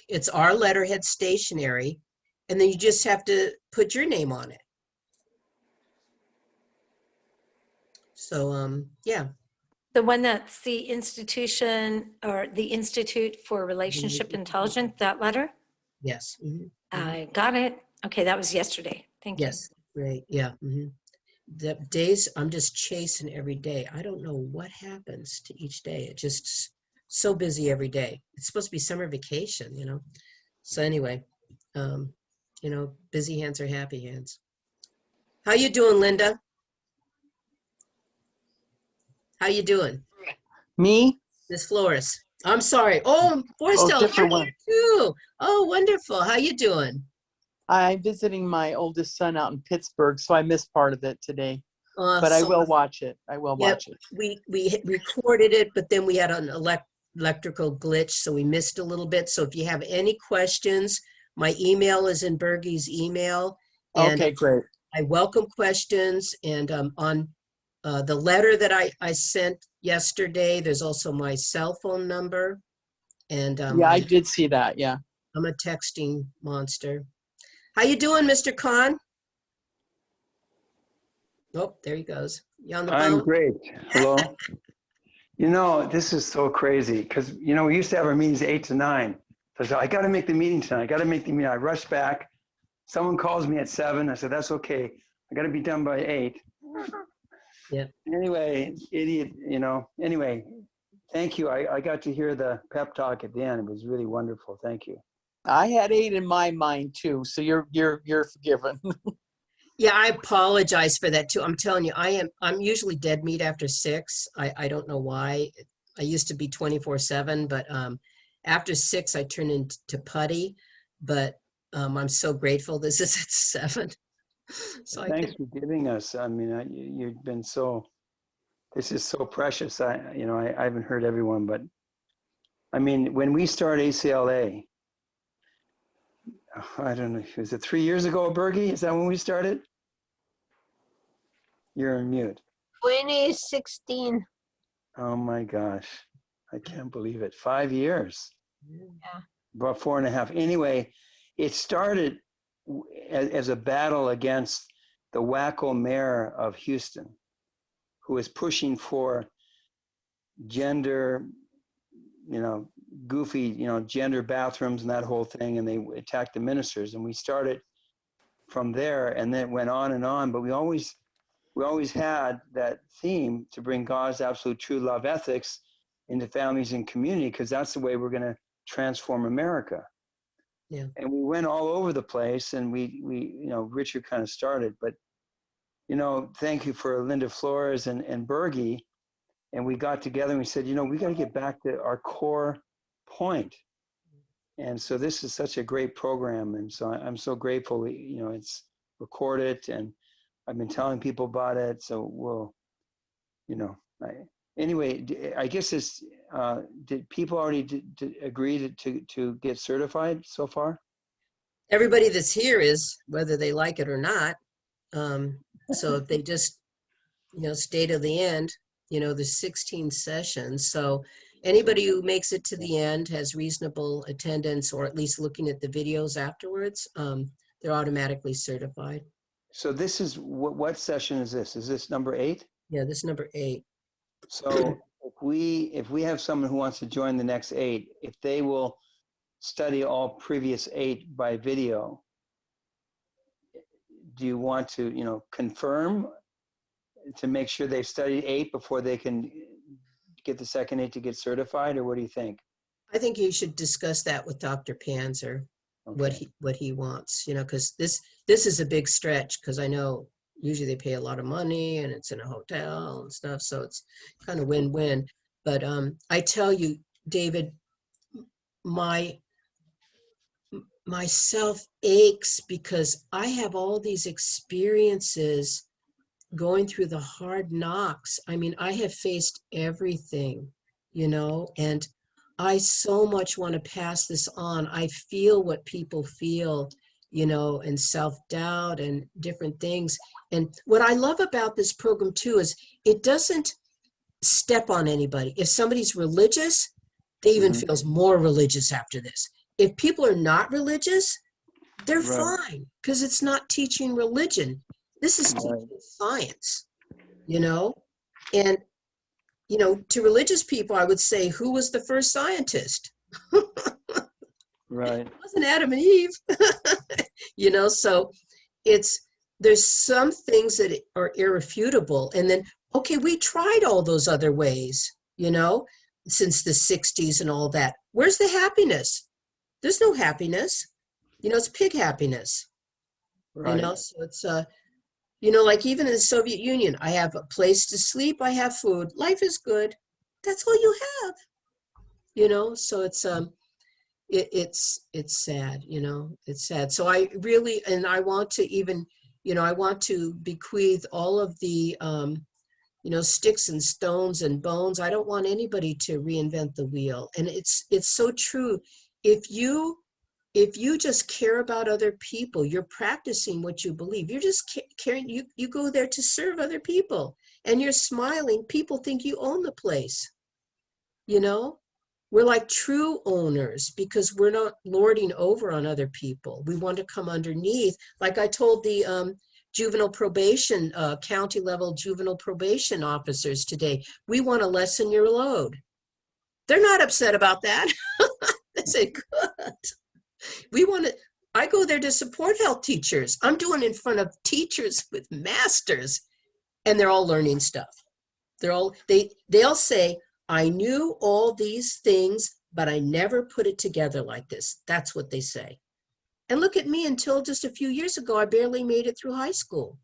It's our letterhead stationery. And then you just have to put your name on it. So, yeah. The one that's the institution or the Institute for Relationship Intelligence, that letter? Yes. Mhm. I got it. Okay, that was yesterday. Thank you. Yes. Great. Yeah. The days I'm just chasing every day. I don't know what happens to each day. It's just so busy every day. It's supposed to be summer vacation, you know? So anyway, busy hands are happy hands. How you doing, Linda? How you doing? Me? Miss Flores. I'm sorry. Oh, Forrestal, you're different one. here too. Oh, wonderful. How you doing? I'm visiting my oldest son out in Pittsburgh, so I missed part of it today. But I So, will watch it. I will yep, watch it. we recorded it, but then we had an electrical glitch, so we missed a little bit. So if you have any questions, my email is in Bergie's email. And Okay, great. I welcome questions. And on the letter that I sent yesterday, there's also my cell phone number. And Yeah, I did see that. Yeah. I'm a texting monster. How you doing, Mr. Khan? Oh, there he goes. You on the I'm phone? great. Hello. This is so crazy because, we used to have our meetings 8 to 9. So I said, I got to make the meeting tonight. I got to make the meeting. I rushed back. Someone calls me at 7. I said, that's okay. I got to be done by 8. Yeah. Anyway, idiot, Anyway, thank you. I got to hear the pep talk at the end. It was really wonderful. Thank you. I had 8 in my mind too, so you're forgiven. Yeah, I apologize for that too. I'm telling you, I'm usually dead meat after 6. I don't know why. I used to be 24/7, but after 6 I turn into putty. But I'm so grateful this is at 7. So Thanks for giving us. I mean, you've been this is so precious. I haven't heard everyone, but I mean, when we start ACLA, I don't know, was it 3 years ago, Bergie? Is that when we started? You're on mute. 2016. Oh my gosh. I can't believe it. 5 years. Yeah. About 4.5. Anyway, it started as a battle against the wacko mayor of Houston, who was pushing for gender, goofy, gender bathrooms and that whole thing. And they attacked the ministers. And we started from there, and then it went on and on. But we always had that theme to bring God's absolute true love ethics into families and community, because that's the way we're going to transform America. Yeah. And we went all over the place, and we Richard kind of started, but thank you for Linda Flores and Bergie. And we got together and we said, we got to get back to our core point. And so this is such a great program. And so I'm so grateful, it's recorded, and I've been telling people about it. So we'll, anyway, I guess it's, did people already agree to get certified so far? everybody that's here is, whether they like it or not. So if they just, stay to the end, there's 16 sessions. So anybody who makes it to the end, has reasonable attendance, or at least looking at the videos afterwards, they're automatically certified. So this is, what session is this? Is this number 8? Yeah, this is number 8. So if we have someone who wants to join the next 8, if they will study all previous 8 by video, do you want to, confirm to make sure they've studied 8 before they can get the second 8 to get certified, or what do you think? I think you should discuss that with Dr. Panzer, Okay. what he wants, because this is a big stretch, because I know, usually they pay a lot of money and it's in a hotel and stuff. So it's kind of win-win. But I tell you, David, my myself aches because I have all these experiences going through the hard knocks. I mean, I have faced everything, and I so much want to pass this on. I feel what people feel, and self-doubt and different things. And what I love about this program too is it doesn't step on anybody. If somebody's religious, they even Mhm. feels more religious after this. If people are not religious, they're Right. fine because it's not teaching religion. This is Right. teaching science, and to religious people, I would say, who was the first scientist? Right. It wasn't Adam and Eve. So there's some things that are irrefutable. And then, okay, we tried all those other ways, since the 60s and all that. Where's the happiness? There's no happiness. It's pig happiness, Right. so it's, like even in the Soviet Union, I have a place to sleep, I have food, life is good. That's all you have, so it's sad, it's sad. So I really, and I want to even, I want to bequeath all of the, sticks and stones and bones. I don't want anybody to reinvent the wheel. And it's so true. If you just care about other people, you're practicing what you believe. You're just caring. You go there to serve other people and you're smiling. People think you own the place. We're like true owners because we're not lording over on other people. We want to come underneath. Like I told the juvenile probation, county level juvenile probation officers today, we want to lessen your load. They're not upset about that. They say, good. I go there to support health teachers. I'm doing in front of teachers with masters, and they're all learning stuff. They'll say, I knew all these things, but I never put it together like this. That's what they say. And look at me, until just a few years ago, I barely made it through high school.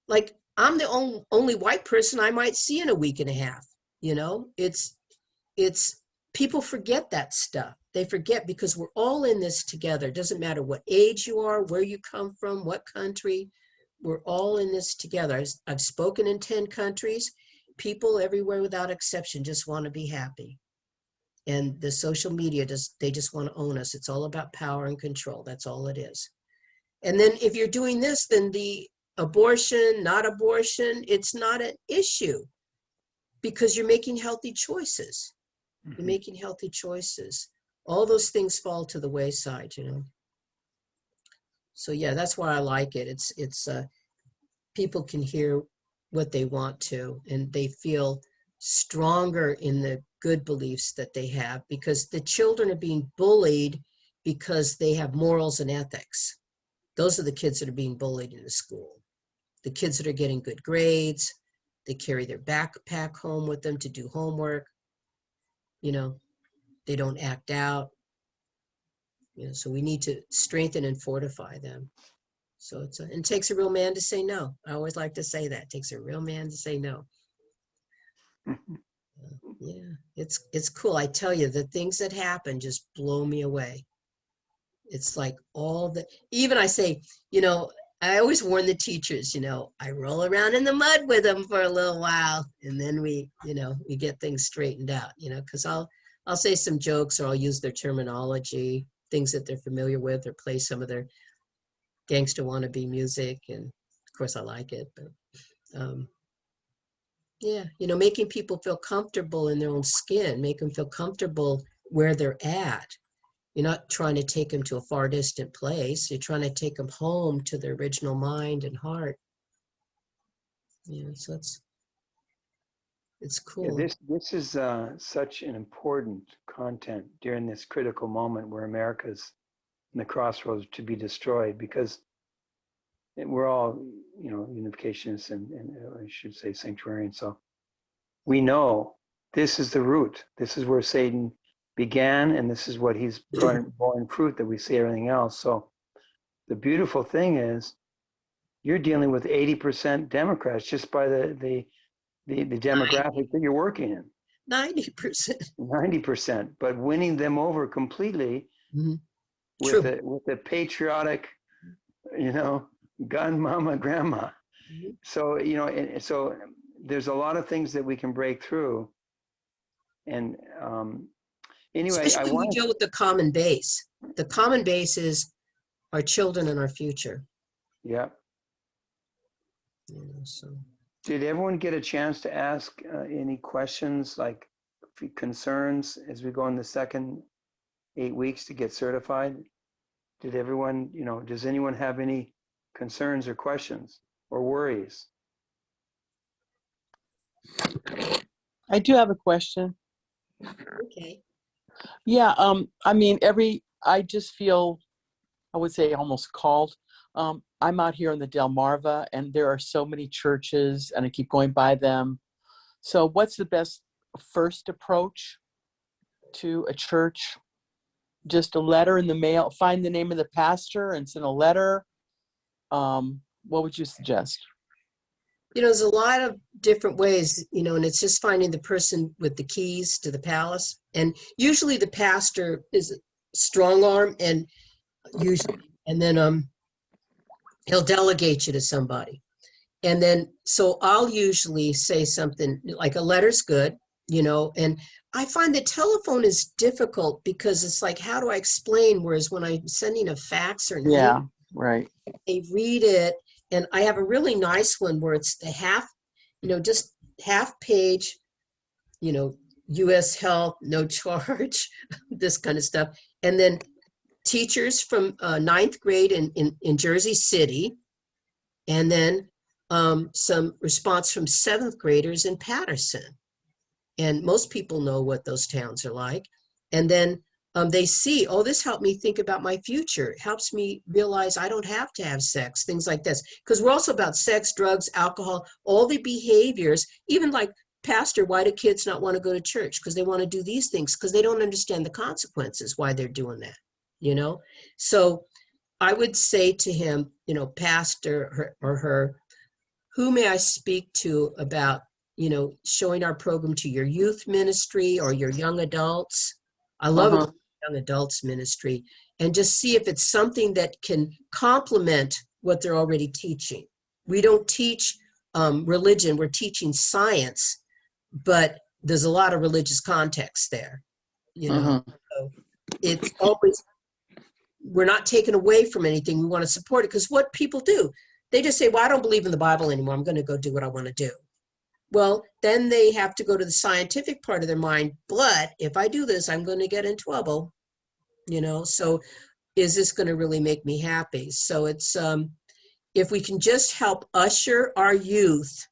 Like I'm the only white person I might see in a week and a half. It's people forget that stuff. They forget because we're all in this together. It doesn't matter what age you are, where you come from, what country. We're all in this together. I've spoken in 10 countries. People everywhere without exception just want to be happy. And the social media, they just want to own us. It's all about power and control. That's all it is. And then if you're doing this, then the abortion, not abortion, it's not an issue because you're making healthy choices. You're making healthy choices. All those things fall to the wayside, So yeah, that's why I like it. It's people can hear what they want to, and they feel stronger in the good beliefs that they have because the children are being bullied because they have morals and ethics. Those are the kids that are being bullied in the school. The kids that are getting good grades, they carry their backpack home with them to do homework. They don't act out. So we need to strengthen and fortify them. So it takes a real man to say no. I always like to say that. It takes a real man to say no. Yeah, it's cool. I tell you, the things that happen just blow me away. It's like even I say, I always warn the teachers, I roll around in the mud with them for a little while, and then we get things straightened out, because I'll say some jokes or I'll use their terminology, things that they're familiar with, or play some of their gangster wannabe music, and of course I like it, but yeah, making people feel comfortable in their own skin, make them feel comfortable where they're at. You're not trying to take them to a far distant place. You're trying to take them home to their original mind and heart. So it's cool. Yeah, this is such an important content during this critical moment where America's in the crossroads to be destroyed, because we're all, unificationists and I should say sanctuarians. So we know this is the root. This is where Satan began, and this is what he's born fruit that we see everything else. So the beautiful thing is you're dealing with 80% Democrats just by the demographic that you're working in. 90%. 90%, but winning them over completely Mhm. with True. a patriotic, gun mama grandma. Mhm. So so there's a lot of things that we can break through. And anyway, I Especially when we want deal with the common base. The common base is our children and our future. yeah. So. Did everyone get a chance to ask any questions, like concerns, as we go in the second 8 weeks to get certified? Did everyone, does anyone have any concerns or questions or worries? I do have a question. Okay. Yeah, I mean, I just feel, I would say almost called. I'm out here in the Delmarva and there are so many churches and I keep going by them. So what's the best first approach to a church? Just a letter in the mail, find the name of the pastor and send a letter. What would you suggest? There's a lot of different ways, and it's just finding the person with the keys to the palace. And usually the pastor is a strong arm and then he'll delegate you to somebody. And then, so I'll usually say something like a letter's good, and I find the telephone is difficult because it's like, how do I explain? Whereas when I'm sending a fax or an Yeah, email, right. they read it. And I have a really nice one where it's the just half page, U.S. Health, no charge, this kind of stuff. And then teachers from ninth grade in Jersey City. And then some response from seventh graders in Patterson. And most people know what those towns are like. And then they see, oh, this helped me think about my future. It helps me realize I don't have to have sex, things like this. Because we're also about sex, drugs, alcohol, all the behaviors, even like, Pastor, why do kids not want to go to church? Because they want to do these things, because they don't understand the consequences, why they're doing that, So I would say to him, pastor or her, who may I speak to about, showing our program to your youth ministry or your young adults? I love a young adults ministry, and just see if it's something that can complement what they're already teaching. We don't teach religion, we're teaching science, but there's a lot of religious context there, So it's always, we're not taken away from anything. We want to support it, because what people do, they just say, well, I don't believe in the Bible anymore. I'm going to go do what I want to do. Well, then they have to go to the scientific part of their mind. But if I do this, I'm going to get in trouble, so is this going to really make me happy? So it's, if we can just help usher our youth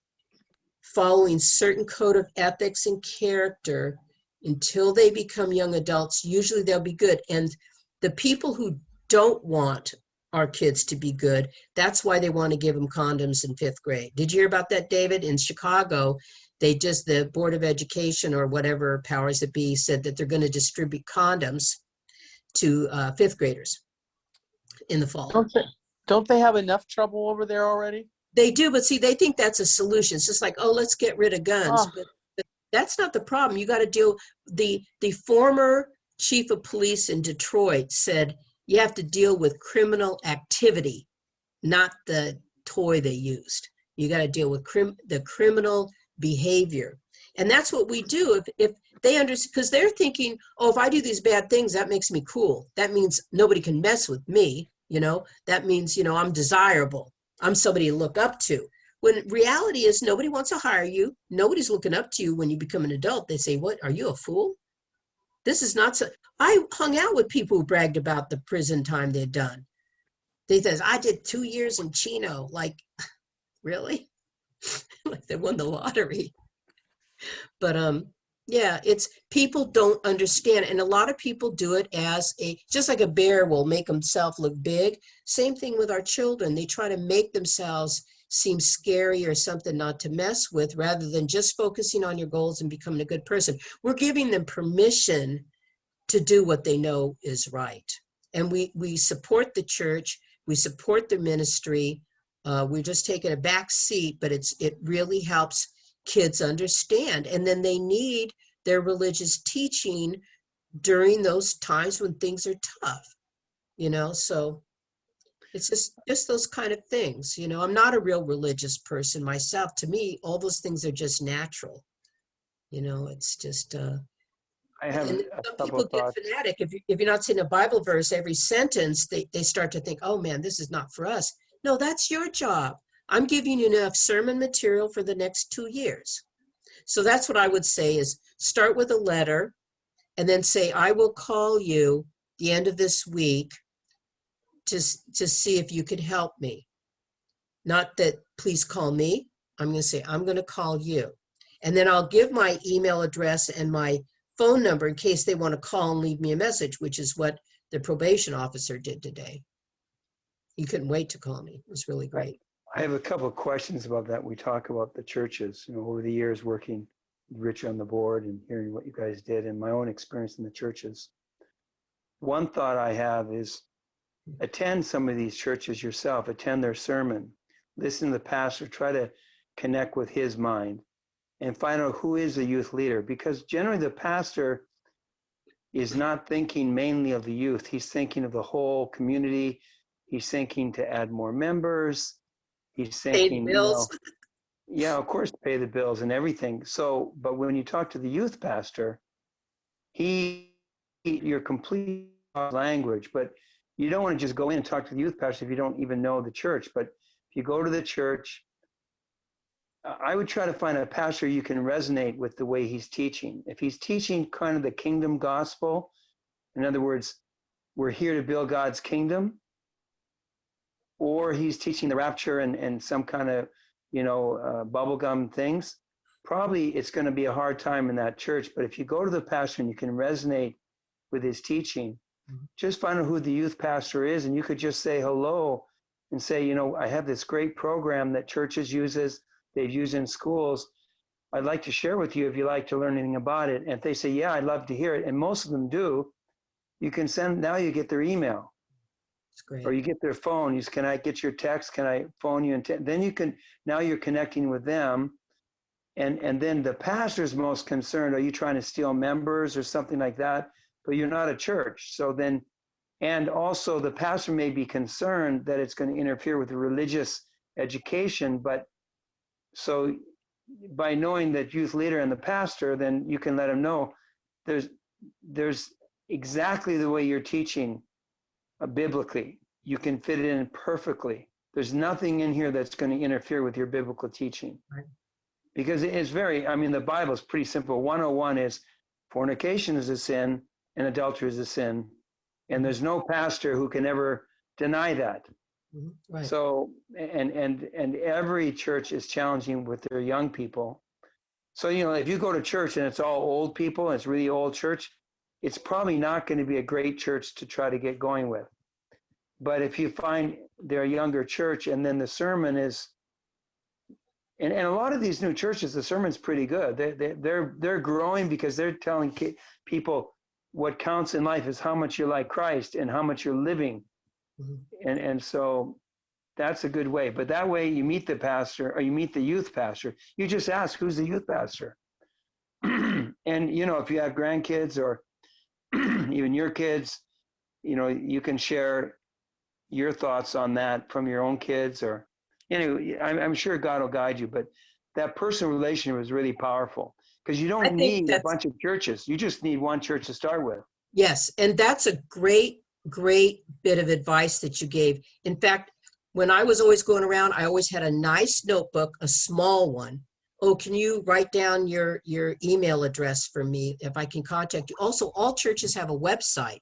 following certain code of ethics and character until they become young adults, usually they'll be good. And the people who don't want our kids to be good, that's why they want to give them condoms in 5th grade. Did you hear about that, David? In Chicago, the Board of Education or whatever powers that be said that they're going to distribute condoms to 5th graders in the fall. Don't they have enough trouble over there already? They do, but see, they think that's a solution. It's just like, oh, let's get rid of guns. But that's not the problem. You got to deal, the former chief of police in Detroit said, you have to deal with criminal activity, not the toy they used. You got to deal with the criminal behavior. And that's what we do. If they understand, because they're thinking, oh, if I do these bad things, that makes me cool. That means nobody can mess with me. That means, I'm desirable. I'm somebody to look up to. When reality is, nobody wants to hire you. Nobody's looking up to you when you become an adult. They say, what, are you a fool? This is not so. I hung out with people who bragged about the prison time they'd done. They said, I did 2 years in Chino. Like, really? Like they won the lottery. But yeah, it's, people don't understand. And a lot of people do it as just like a bear will make himself look big. Same thing with our children. They try to make themselves seem scary or something not to mess with, rather than just focusing on your goals and becoming a good person. We're giving them permission to do what they know is right. And we support the church. We support the ministry. We're just taking a back seat, but it really helps kids understand. And then they need their religious teaching during those times when things are tough, so it's just those kind of things. I'm not a real religious person myself. To me, all those things are just natural. It's just I have and a some couple people of get thoughts. fanatic. If you're not saying a Bible verse every sentence, they start to think, oh man, this is not for us. No, that's your job. I'm giving you enough sermon material for the next 2 years. So that's what I would say is start with a letter and then say, I will call you the end of this week to see if you could help me. Not that please call me. I'm going to say, I'm going to call you. And then I'll give my email address and my phone number in case they want to call and leave me a message, which is what the probation officer did today. He couldn't wait to call me. It was really great. I have a couple of questions about that. We talk about the churches, over the years working with Rich on the board and hearing what you guys did and my own experience in the churches. One thought I have is attend some of these churches yourself, attend their sermon, listen to the pastor, try to connect with his mind and find out who is the youth leader, because generally the pastor is not thinking mainly of the youth. He's thinking of the whole community. He's thinking to add more members. He's Pay the thinking, bills. yeah, of course, pay the bills and everything. So, but when you talk to the youth pastor, you're complete language, but you don't want to just go in and talk to the youth pastor if you don't even know the church. But if you go to the church, I would try to find a pastor you can resonate with the way he's teaching. If he's teaching kind of the kingdom gospel, in other words, we're here to build God's kingdom, or he's teaching the rapture and some kind of, bubblegum things, probably it's going to be a hard time in that church. But if you go to the pastor and you can resonate with his teaching, just find out who the youth pastor is, and you could just say hello and say, I have this great program that churches uses, they've used in schools. I'd like to share with you if you like to learn anything about it. And if they say, yeah, I'd love to hear it, and most of them do, you can send, now you get their email. It's great. Or you get their phone. You say, can I get your text? Can I phone you? And then you can, now you're connecting with them. And then the pastor's most concerned, are you trying to steal members or something like that? But you're not a church. So then, and also the pastor may be concerned that it's going to interfere with the religious education. But so by knowing that youth leader and the pastor, then you can let them know there's exactly the way you're teaching biblically. You can fit it in perfectly. There's nothing in here that's going to interfere with your biblical teaching. Right. Because it's the Bible is pretty simple. 101 is fornication is a sin and adultery is a sin. And there's no pastor who can ever deny that. Right. So, and every church is challenging with their young people. So, if you go to church and it's all old people, and it's really old church, it's probably not going to be a great church to try to get going with. But if you find they're a younger church and then the sermon is, and a lot of these new churches, the sermon's pretty good. They're growing because they're telling people what counts in life is how much you're like Christ and how much you're living. Mm-hmm. And so that's a good way. But that way you meet the pastor or you meet the youth pastor. You just ask, who's the youth pastor? And, if you have grandkids or even your kids, you can share your thoughts on that from your own kids, or I'm sure God will guide you, but that personal relationship is really powerful because you don't need a bunch of churches. You just need one church to start with. Yes. And that's a great bit of advice that you gave. In fact, when I was always going around, I always had a nice notebook, a small one. Oh, can you write down your email address for me if I can contact you? Also, all churches have a website.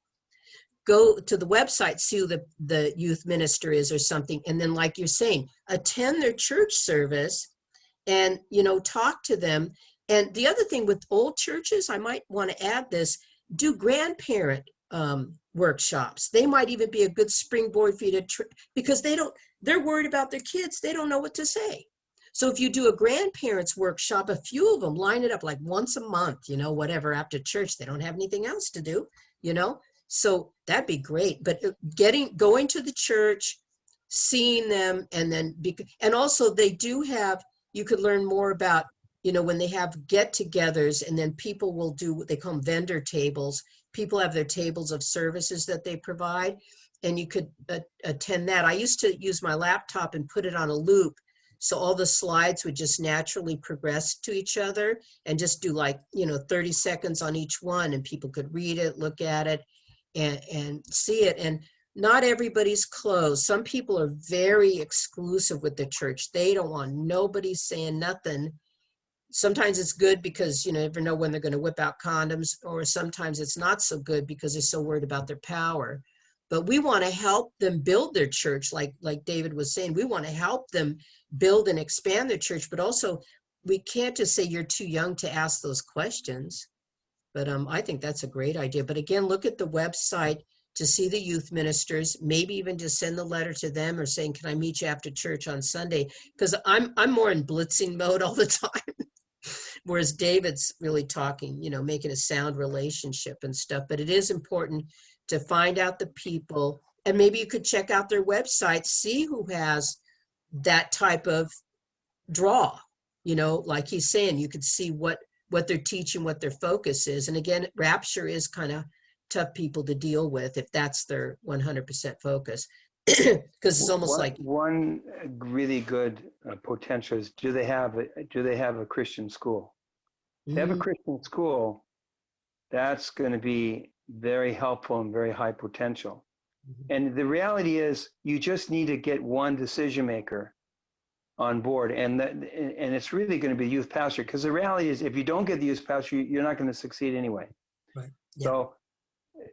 Go to the website, see who the youth minister is or something. And then, like you're saying, attend their church service and, talk to them. And the other thing with old churches, I might want to add this, do grandparent workshops. They might even be a good springboard for you to, because they're worried about their kids. They don't know what to say. So if you do a grandparents workshop, a few of them line it up like once a month, whatever, after church, they don't have anything else to do, So that'd be great. But going to the church, seeing them, and then and also they do have, you could learn more about, when they have get-togethers, and then people will do what they call vendor tables. People have their tables of services that they provide, and you could attend that. I used to use my laptop and put it on a loop, so all the slides would just naturally progress to each other, and just do 30 seconds on each one, and people could read it, look at it, and see it. And not everybody's closed. Some people are very exclusive with the church. They don't want nobody saying nothing. Sometimes it's good because you never know when they're going to whip out condoms, or sometimes it's not so good because they're so worried about their power. But we want to help them build their church, like David was saying. We want to help them build and expand their church, but also we can't just say you're too young to ask those questions. But I think that's a great idea. But again, look at the website to see the youth ministers, maybe even just send the letter to them, or saying, can I meet you after church on Sunday? Because I'm more in blitzing mode all the time. Whereas David's really talking, making a sound relationship and stuff. But it is important to find out the people, and maybe you could check out their website, see who has that type of draw. Like he's saying, you could see what they're teaching, what their focus is. And again, Rapture is kind of tough people to deal with if that's their 100% focus. Because it's almost like one really good potential is, do they have a Christian school? If they have a Christian school, that's going to be very helpful and very high potential. And the reality is, you just need to get one decision maker on board, and it's really going to be youth pastor, because the reality is, if you don't get the youth pastor, you're not going to succeed anyway. Right. Yeah. So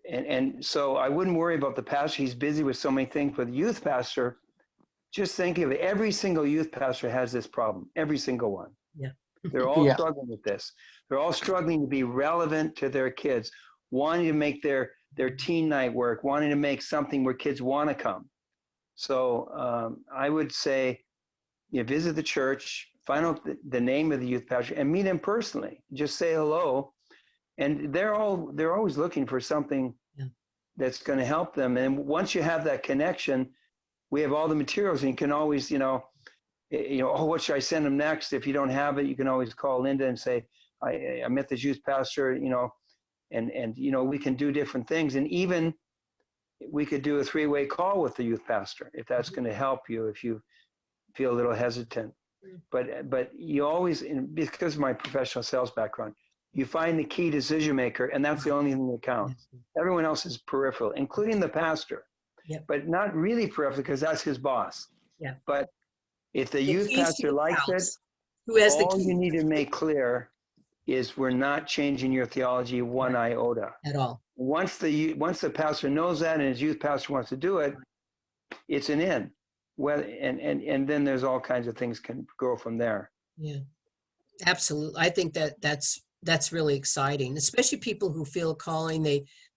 and so I wouldn't worry about the pastor. He's busy with so many things. But the youth pastor, just think of it, every single youth pastor has this problem. Every single one. Yeah. They're all Yeah. struggling with this. They're all struggling to be relevant to their kids, wanting to make their teen night work, wanting to make something where kids want to come. So I would say, visit the church, find out the name of the youth pastor, and meet him personally. Just say hello. And they're always looking for something that's going to help them. And once you have that connection, we have all the materials, and you can always, oh, what should I send them next? If you don't have it, you can always call Linda and say, I met this youth pastor, and we can do different things. And even we could do a 3-way call with the youth pastor, if that's going to help you, if you feel a little hesitant. But you always, because of my professional sales background, you find the key decision maker, and that's the only thing that counts. Everyone else is peripheral, including the pastor, but not really peripheral, because that's his boss. Yeah. But if the youth pastor likes it, who has the all key you need to make clear is, we're not changing your theology one iota at all. Once the pastor knows that, and his youth pastor wants to do it, it's an in. Well, and then there's all kinds of things can grow from there. Yeah, absolutely. I think that's really exciting, especially people who feel a calling.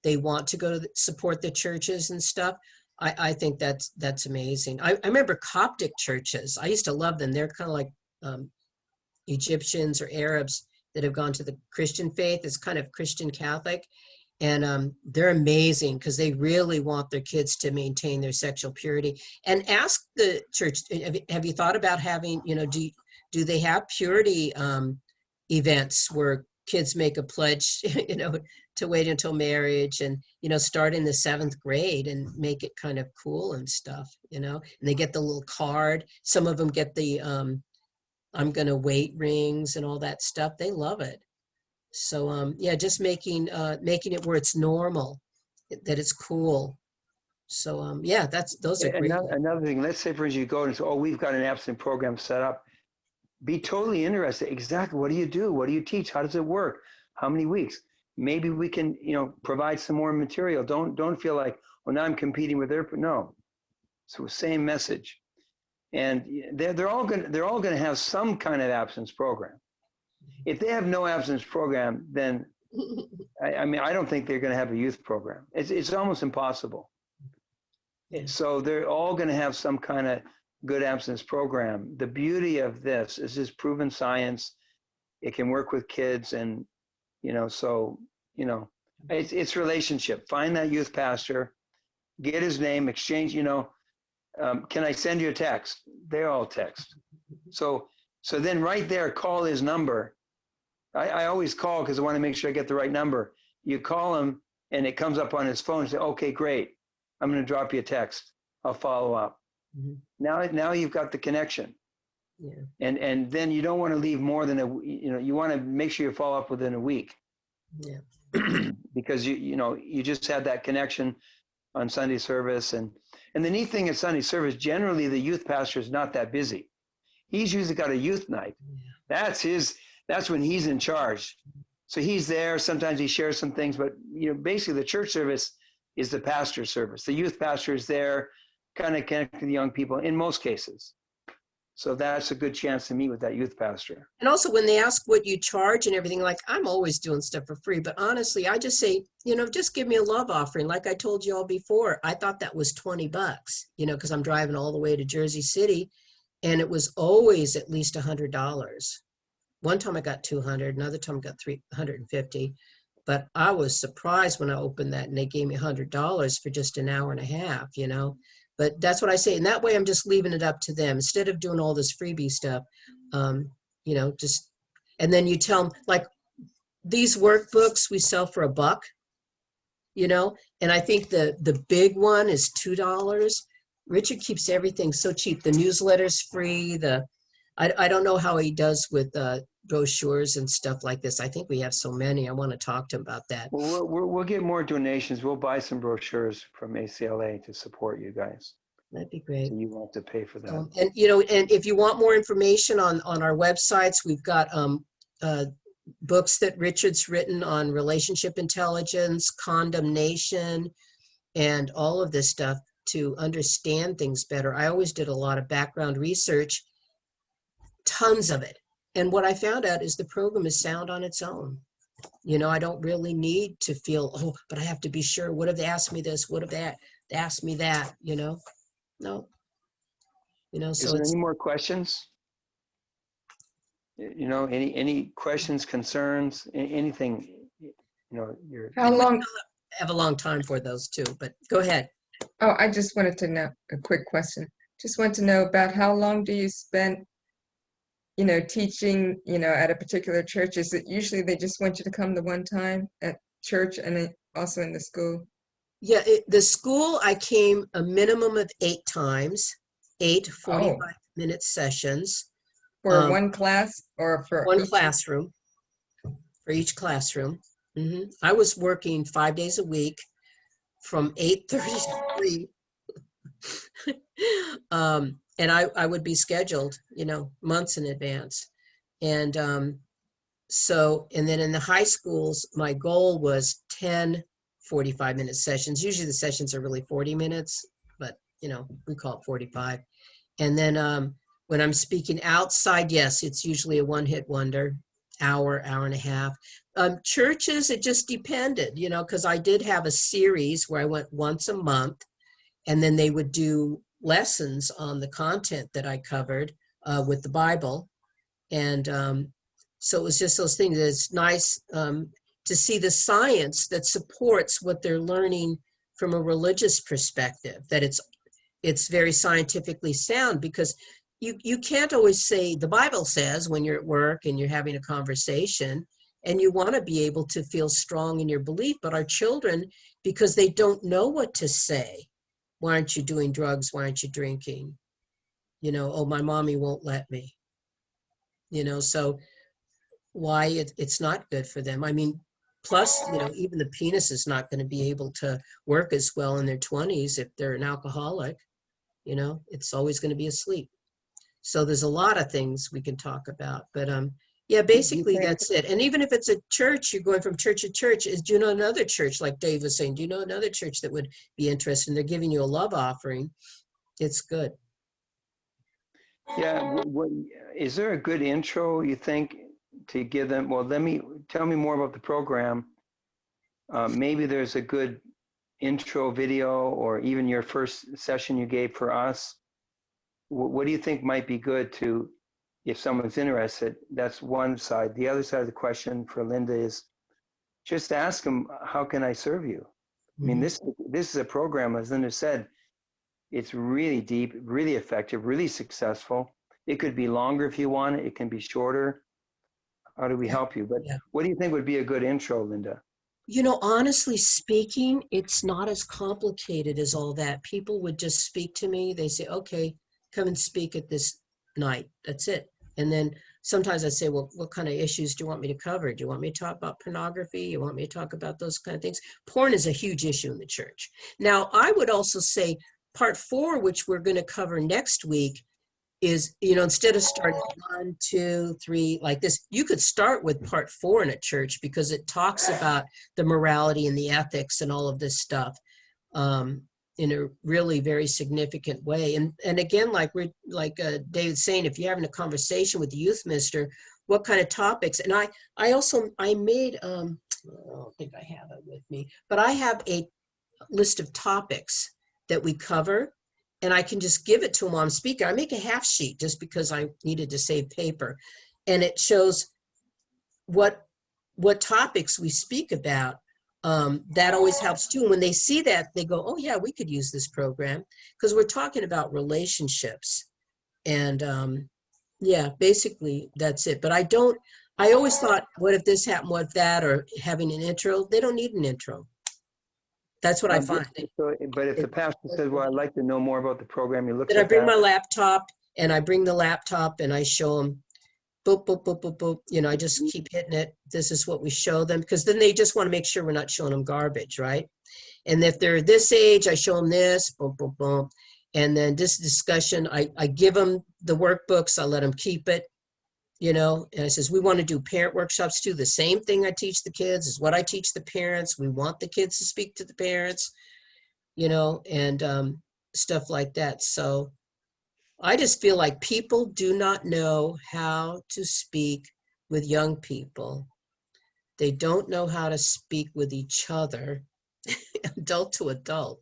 They want to go to support the churches and stuff. I think that's amazing. I remember Coptic churches. I used to love them. They're kind of like Egyptians or Arabs that have gone to the Christian faith. It's kind of Christian Catholic. And they're amazing, because they really want their kids to maintain their sexual purity. And ask the church, have you thought about having, do they have purity events where kids make a pledge, to wait until marriage, and, start in the 7th grade and make it kind of cool and stuff, and they get the little card. Some of them get the I'm going to wait rings and all that stuff. They love it. So, just making it where it's normal, that it's cool. So, those are great. Another thing, let's say, for instance, you go and say, oh, we've got an abstinence program set up. Be totally interested. Exactly. What do you do? What do you teach? How does it work? How many weeks? Maybe we can, provide some more material. Don't feel like, well, now I'm competing with their, no. So same message. And they're all going to have some kind of abstinence program. If they have no abstinence program, then I don't think they're going to have a youth program. It's almost impossible. Yeah. So they're all going to have some kind of good abstinence program. The beauty of this is this proven science. It can work with kids, and it's relationship. Find that youth pastor, get his name, exchange. can I send you a text? They all text. So then right there, call his number. I always call because I want to make sure I get the right number. You call him and it comes up on his phone and say, okay, great. I'm going to drop you a text. I'll follow up. Mhm. Now you've got the connection. Yeah. And then you don't want to leave more than you want to make sure you follow up within a week. Yeah. Because you just had that connection on Sunday service. And the neat thing at Sunday service, generally the youth pastor is not that busy. He's usually got a youth night. That's when he's in charge. So he's there. Sometimes he shares some things, but basically the church service is the pastor's service. The youth pastor is there, kind of connecting the young people in most cases. So that's a good chance to meet with that youth pastor. And also when they ask what you charge and everything, like I'm always doing stuff for free, but honestly, I just say, just give me a love offering. Like I told you all before, I thought that was $20, because I'm driving all the way to Jersey City and it was always at least $100. One time I got 200, another time I got 350, but I was surprised when I opened that and they gave me $100 for just an hour and a half, But that's what I say. And that way I'm just leaving it up to them instead of doing all this freebie stuff, and then you tell them like these workbooks we sell for $1, and I think the big one is $2. Richard keeps everything so cheap. The newsletter's free. I don't know how he does with brochures and stuff like this. I think we have so many. I want to talk to him about that. Well, we'll get more donations. We'll buy some brochures from ACLA to support you guys. That'd be great. So you won't have to pay for that. And if you want more information on our websites, we've got books that Richard's written on relationship intelligence, condemnation, and all of this stuff to understand things better. I always did a lot of background research, tons of it. And what I found out is the program is sound on its own. I don't really need to feel, but I have to be sure. What if they asked me this? What if they asked me that? No. Is there any more questions? Any questions, concerns, anything, How long? I have a long time for those too, but go ahead. Oh, I just wanted to know a quick question. Just want to know about how long do you spend, teaching, at a particular church? Is it usually they just want you to come the one time at church and then also in the school? Yeah, the school I came a minimum of 8 times, 8 45-minute sessions. For one class or for one each? classroom, for each classroom. I was working 5 days a week from 8:30 to 3. And I would be scheduled, months in advance. And and then in the high schools, my goal was 10 45-minute sessions. Usually the sessions are really 40 minutes, but we call it 45. And then when I'm speaking outside, yes, it's usually a one-hit wonder, hour and a half. Churches, it just depended, because I did have a series where I went once a month, and then they would do lessons on the content that I covered with the Bible. And so it was just those things. It's nice to see the science that supports what they're learning from a religious perspective, that it's very scientifically sound, because you can't always say the Bible says when you're at work and you're having a conversation, and you want to be able to feel strong in your belief. But our children, because they don't know what to say, why aren't you doing drugs? Why aren't you drinking? Oh, my mommy won't let me. So why it's not good for them. I mean, plus, even the penis is not going to be able to work as well in their 20s if they're an alcoholic. It's always going to be asleep. So there's a lot of things we can talk about, but yeah, basically that's it. And even if it's a church, you're going from church to church, do you know another church, like Dave was saying, do you know another church that would be interested and they're giving you a love offering? It's good. Yeah, is there a good intro you think to give them? Well, tell me more about the program. Maybe there's a good intro video, or even your first session you gave for us. What do you think might be good to, if someone's interested? That's one side. The other side of the question for Linda is just ask them, how can I serve you? I mean, this is a program, as Linda said, It's really deep, really effective, really successful. It could be longer if you want. It can be shorter. How do we help you? But Yeah. what do you think would be a good intro, Linda? You know, honestly speaking, it's not as complicated as all that. People would just speak to me. They say, okay, come and speak at this night. That's it. And then sometimes I say, well, what kind of issues do you want me to cover? Do you want me to talk about pornography? You want me to talk about those kind of things? Porn is a huge issue in the church. Now, I would also say part 4, which we're going to cover next week, is, you know, instead of starting 1, 2, 3 like this, you could start with part 4 in a church, because it talks about the morality and the ethics and all of this stuff in a really very significant way. And again, like David's saying, if you're having a conversation with the youth minister, what kind of topics? And I also made I don't think I have it with me, but I have a list of topics that we cover, and I can just give it to them while I'm speaking. I make a half sheet just because I needed to save paper, and it shows what topics we speak about. That always helps too. And when they see that, they go, oh yeah, we could use this program, because we're talking about relationships. And yeah, basically that's it. But I always thought, what if this happened, what if that, or having an intro. They don't need an intro. That's what I find. But if the pastor says, well, I'd like to know more about the program, he looks Then I at bring that. my laptop, and I bring the laptop and I show them, boop, boop, boop, boop, boop. You know, I just keep hitting it. This is what we show them, because then they just want to make sure we're not showing them garbage, right? And if they're this age, I show them this, boom, boom, boom. And then this discussion, I give them the workbooks, I let them keep it, you know, and I says, we want to do parent workshops too. The same thing I teach the kids is what I teach the parents. We want the kids to speak to the parents, you know, and stuff like that. So I just feel like people do not know how to speak with young people. They don't know how to speak with each other, adult to adult.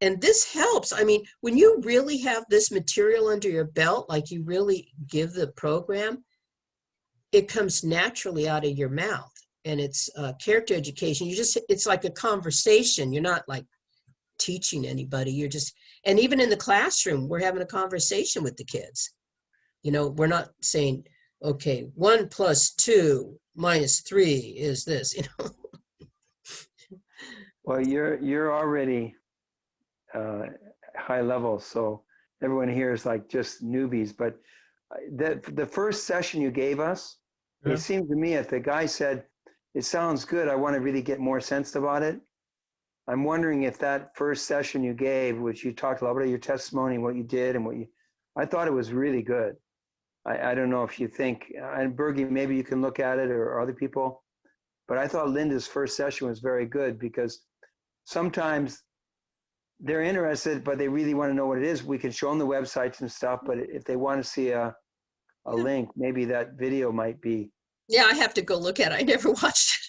And this helps. I mean, when you really have this material under your belt, like you really give the program, it comes naturally out of your mouth. And it's character education. It's like a conversation. You're not like teaching anybody. You're just, and even in the classroom, we're having a conversation with the kids. You know, we're not saying, okay, 1 + 2 - 3 is this, you know. Well, you're already high level, so everyone here is like just newbies. But the first session you gave us, Yeah. it seemed to me, if the guy said, it sounds good, I want to really get more sense about it. I'm wondering if that first session you gave, which you talked a lot about your testimony, what you did and I thought it was really good. I don't know if you think, and Bergie, maybe you can look at it, or other people, but I thought Linda's first session was very good, because sometimes they're interested, but they really want to know what it is. We can show them the websites and stuff, but if they want to see a link, maybe that video might be. Yeah, I have to go look at it. I never watched it.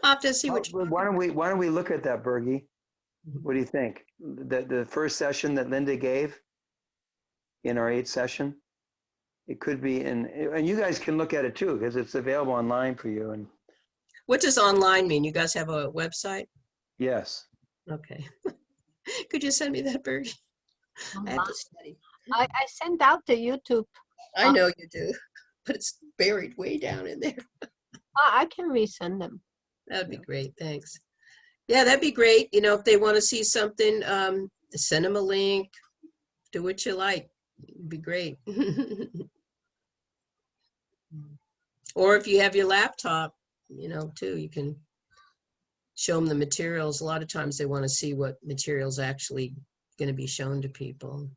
I'll have to see which. Why don't we look at that, Bergie? What do you think? The first session that Linda gave in our 8th session, it could be, and you guys can look at it too, because it's available online for you. And What does online mean? You guys have a website? yes, Okay. Could you send me that, Bergie? I have to study. I sent out the YouTube. I know you do, but it's buried way down in there. I can resend them. That'd be great. Thanks. Yeah, that'd be great. You know, if they want to see something, send them a link. Do what you like. It'd be great. Or if you have your laptop, you know, too, you can show them the materials. A lot of times they want to see what materials actually going to be shown to people.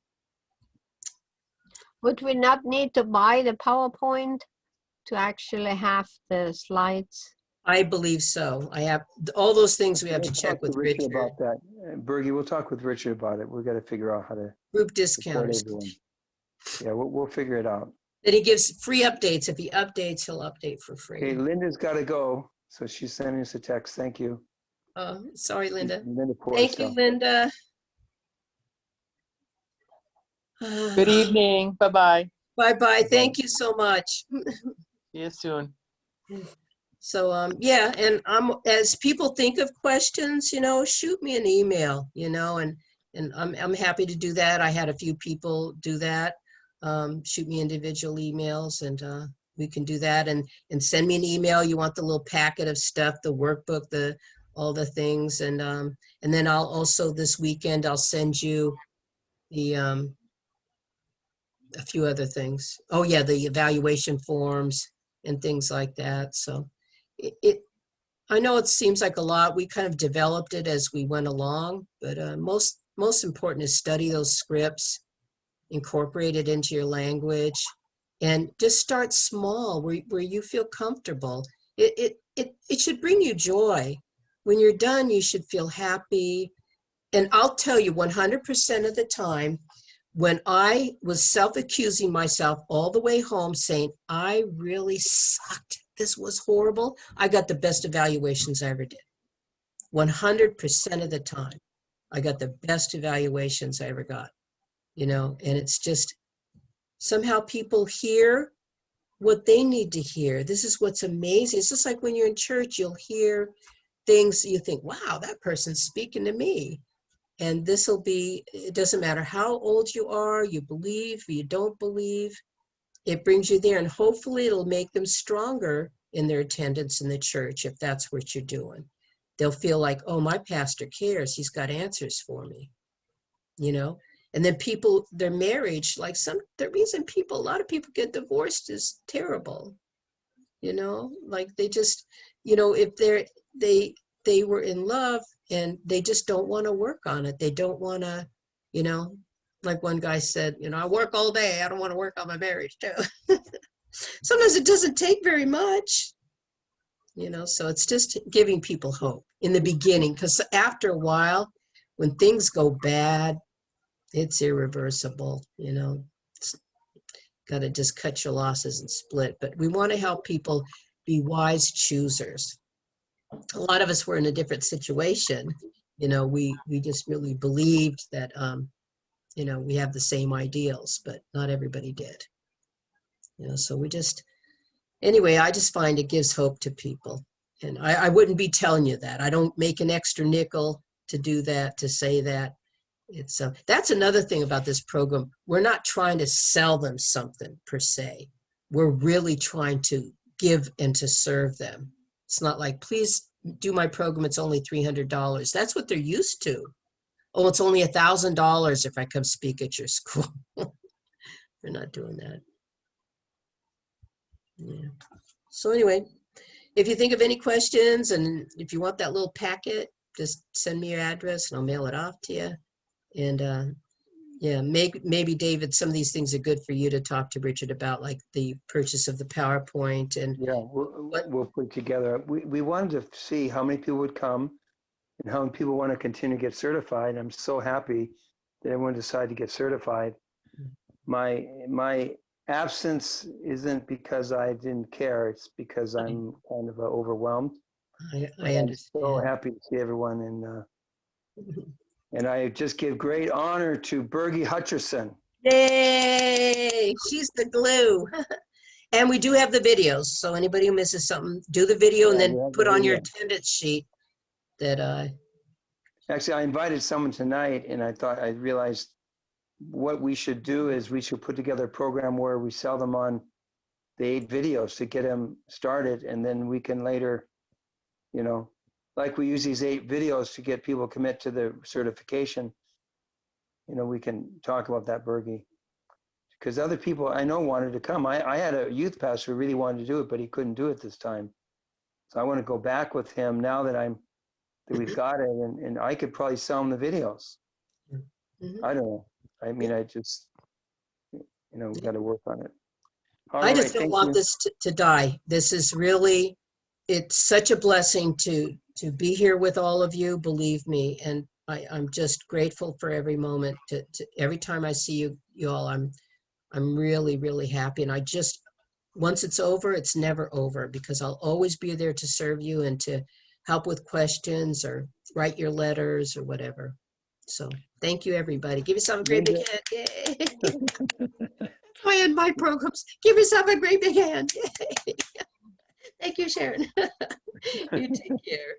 Would we not need to buy the PowerPoint to actually have the slides? I believe so. I have all those things we have to We'll check talk with to Richard Richard. about that. Bergie, we'll talk with Richard about it. We've got to figure out how to Group support discounts. everyone. Yeah, we'll figure it out. Then he gives free updates. If he updates, he'll update for free. Okay, Linda's got to go, so she's sending us a text. Thank you. Oh, sorry, Linda. Linda Thank you, Porcel. Linda. Good evening. Bye-bye. Bye-bye. Thank you so much. See you soon. So, yeah, and as people think of questions, you know, shoot me an email, you know, and And I'm happy to do that. I had a few people do that. Shoot me individual emails, and we can do that. And send me an email. You want the little packet of stuff, the workbook, all the things. And then I'll also, this weekend, I'll send you the a few other things. Oh yeah, the evaluation forms and things like that. So I know it seems like a lot. We kind of developed it as we went along, but most important is study those scripts, incorporate it into your language, and just start small where you feel comfortable. It should bring you joy. When you're done, you should feel happy. And I'll tell you 100% of the time, when I was self-accusing myself all the way home saying, I really sucked, this was horrible, I got the best evaluations I ever did. 100% of the time, I got the best evaluations I ever got, and it's just somehow people hear what they need to hear. This is what's amazing. It's just like when you're in church, you'll hear things you think, wow, that person's speaking to me. And this will be, it doesn't matter how old you are, you believe, you don't believe, it brings you there. And hopefully it'll make them stronger in their attendance in the church if that's what you're doing. They'll feel like, oh, my pastor cares. He's got answers for me, And then people, their marriage, like the reason a lot of people get divorced is terrible, like they just, if they were in love and they just don't want to work on it. They don't want to, like one guy said, I work all day. I don't want to work on my marriage too. Sometimes it doesn't take very much, so it's just giving people hope in the beginning, because after a while, when things go bad, it's irreversible, it's got to just cut your losses and split. But we want to help people be wise choosers. A lot of us were in a different situation. We just really believed that, we have the same ideals, but not everybody did. So anyway, I just find it gives hope to people. And I wouldn't be telling you that. I don't make an extra nickel to do that, to say that. It's that's another thing about this program. We're not trying to sell them something per se. We're really trying to give and to serve them. It's not like, please do my program, it's only $300. That's what they're used to. Oh, it's only $1,000 if I come speak at your school. We're not doing that. Yeah. So anyway, if you think of any questions and if you want that little packet, just send me your address and I'll mail it off to you. And yeah, maybe David, some of these things are good for you to talk to Richard about, like the purchase of the PowerPoint and Yeah, we'll put together. We wanted to see how many people would come and how many people want to continue to get certified. I'm so happy that everyone decided to get certified. My absence isn't because I didn't care. It's because I'm kind of overwhelmed. I understand. I'm so happy to see everyone, and I just give great honor to Bergie Hutcherson. Yay! She's the glue. And we do have the videos, so anybody who misses something, do the video and then put on your attendance sheet that Actually, I invited someone tonight, and I realized what we should do is we should put together a program where we sell them on the 8 videos to get them started, and then we can later, like we use these 8 videos to get people commit to the certification. We can talk about that, Bergie, because other people I know wanted to come. I had a youth pastor who really wanted to do it, but he couldn't do it this time. So I want to go back with him now that we've got it, and I could probably sell him the videos. I don't know. I mean, I just, we got to work on it. I just don't want this to die. This is really, it's such a blessing to be here with all of you, believe me. And I'm just grateful for every moment. Every time I see you all, I'm really, really happy. And once it's over, it's never over, because I'll always be there to serve you and to help with questions or write your letters or whatever. So thank you, everybody. Give yourself a great big hand. Yay. I end my programs. Give yourself a great big hand. Yay. Thank you, Sharon. You take care.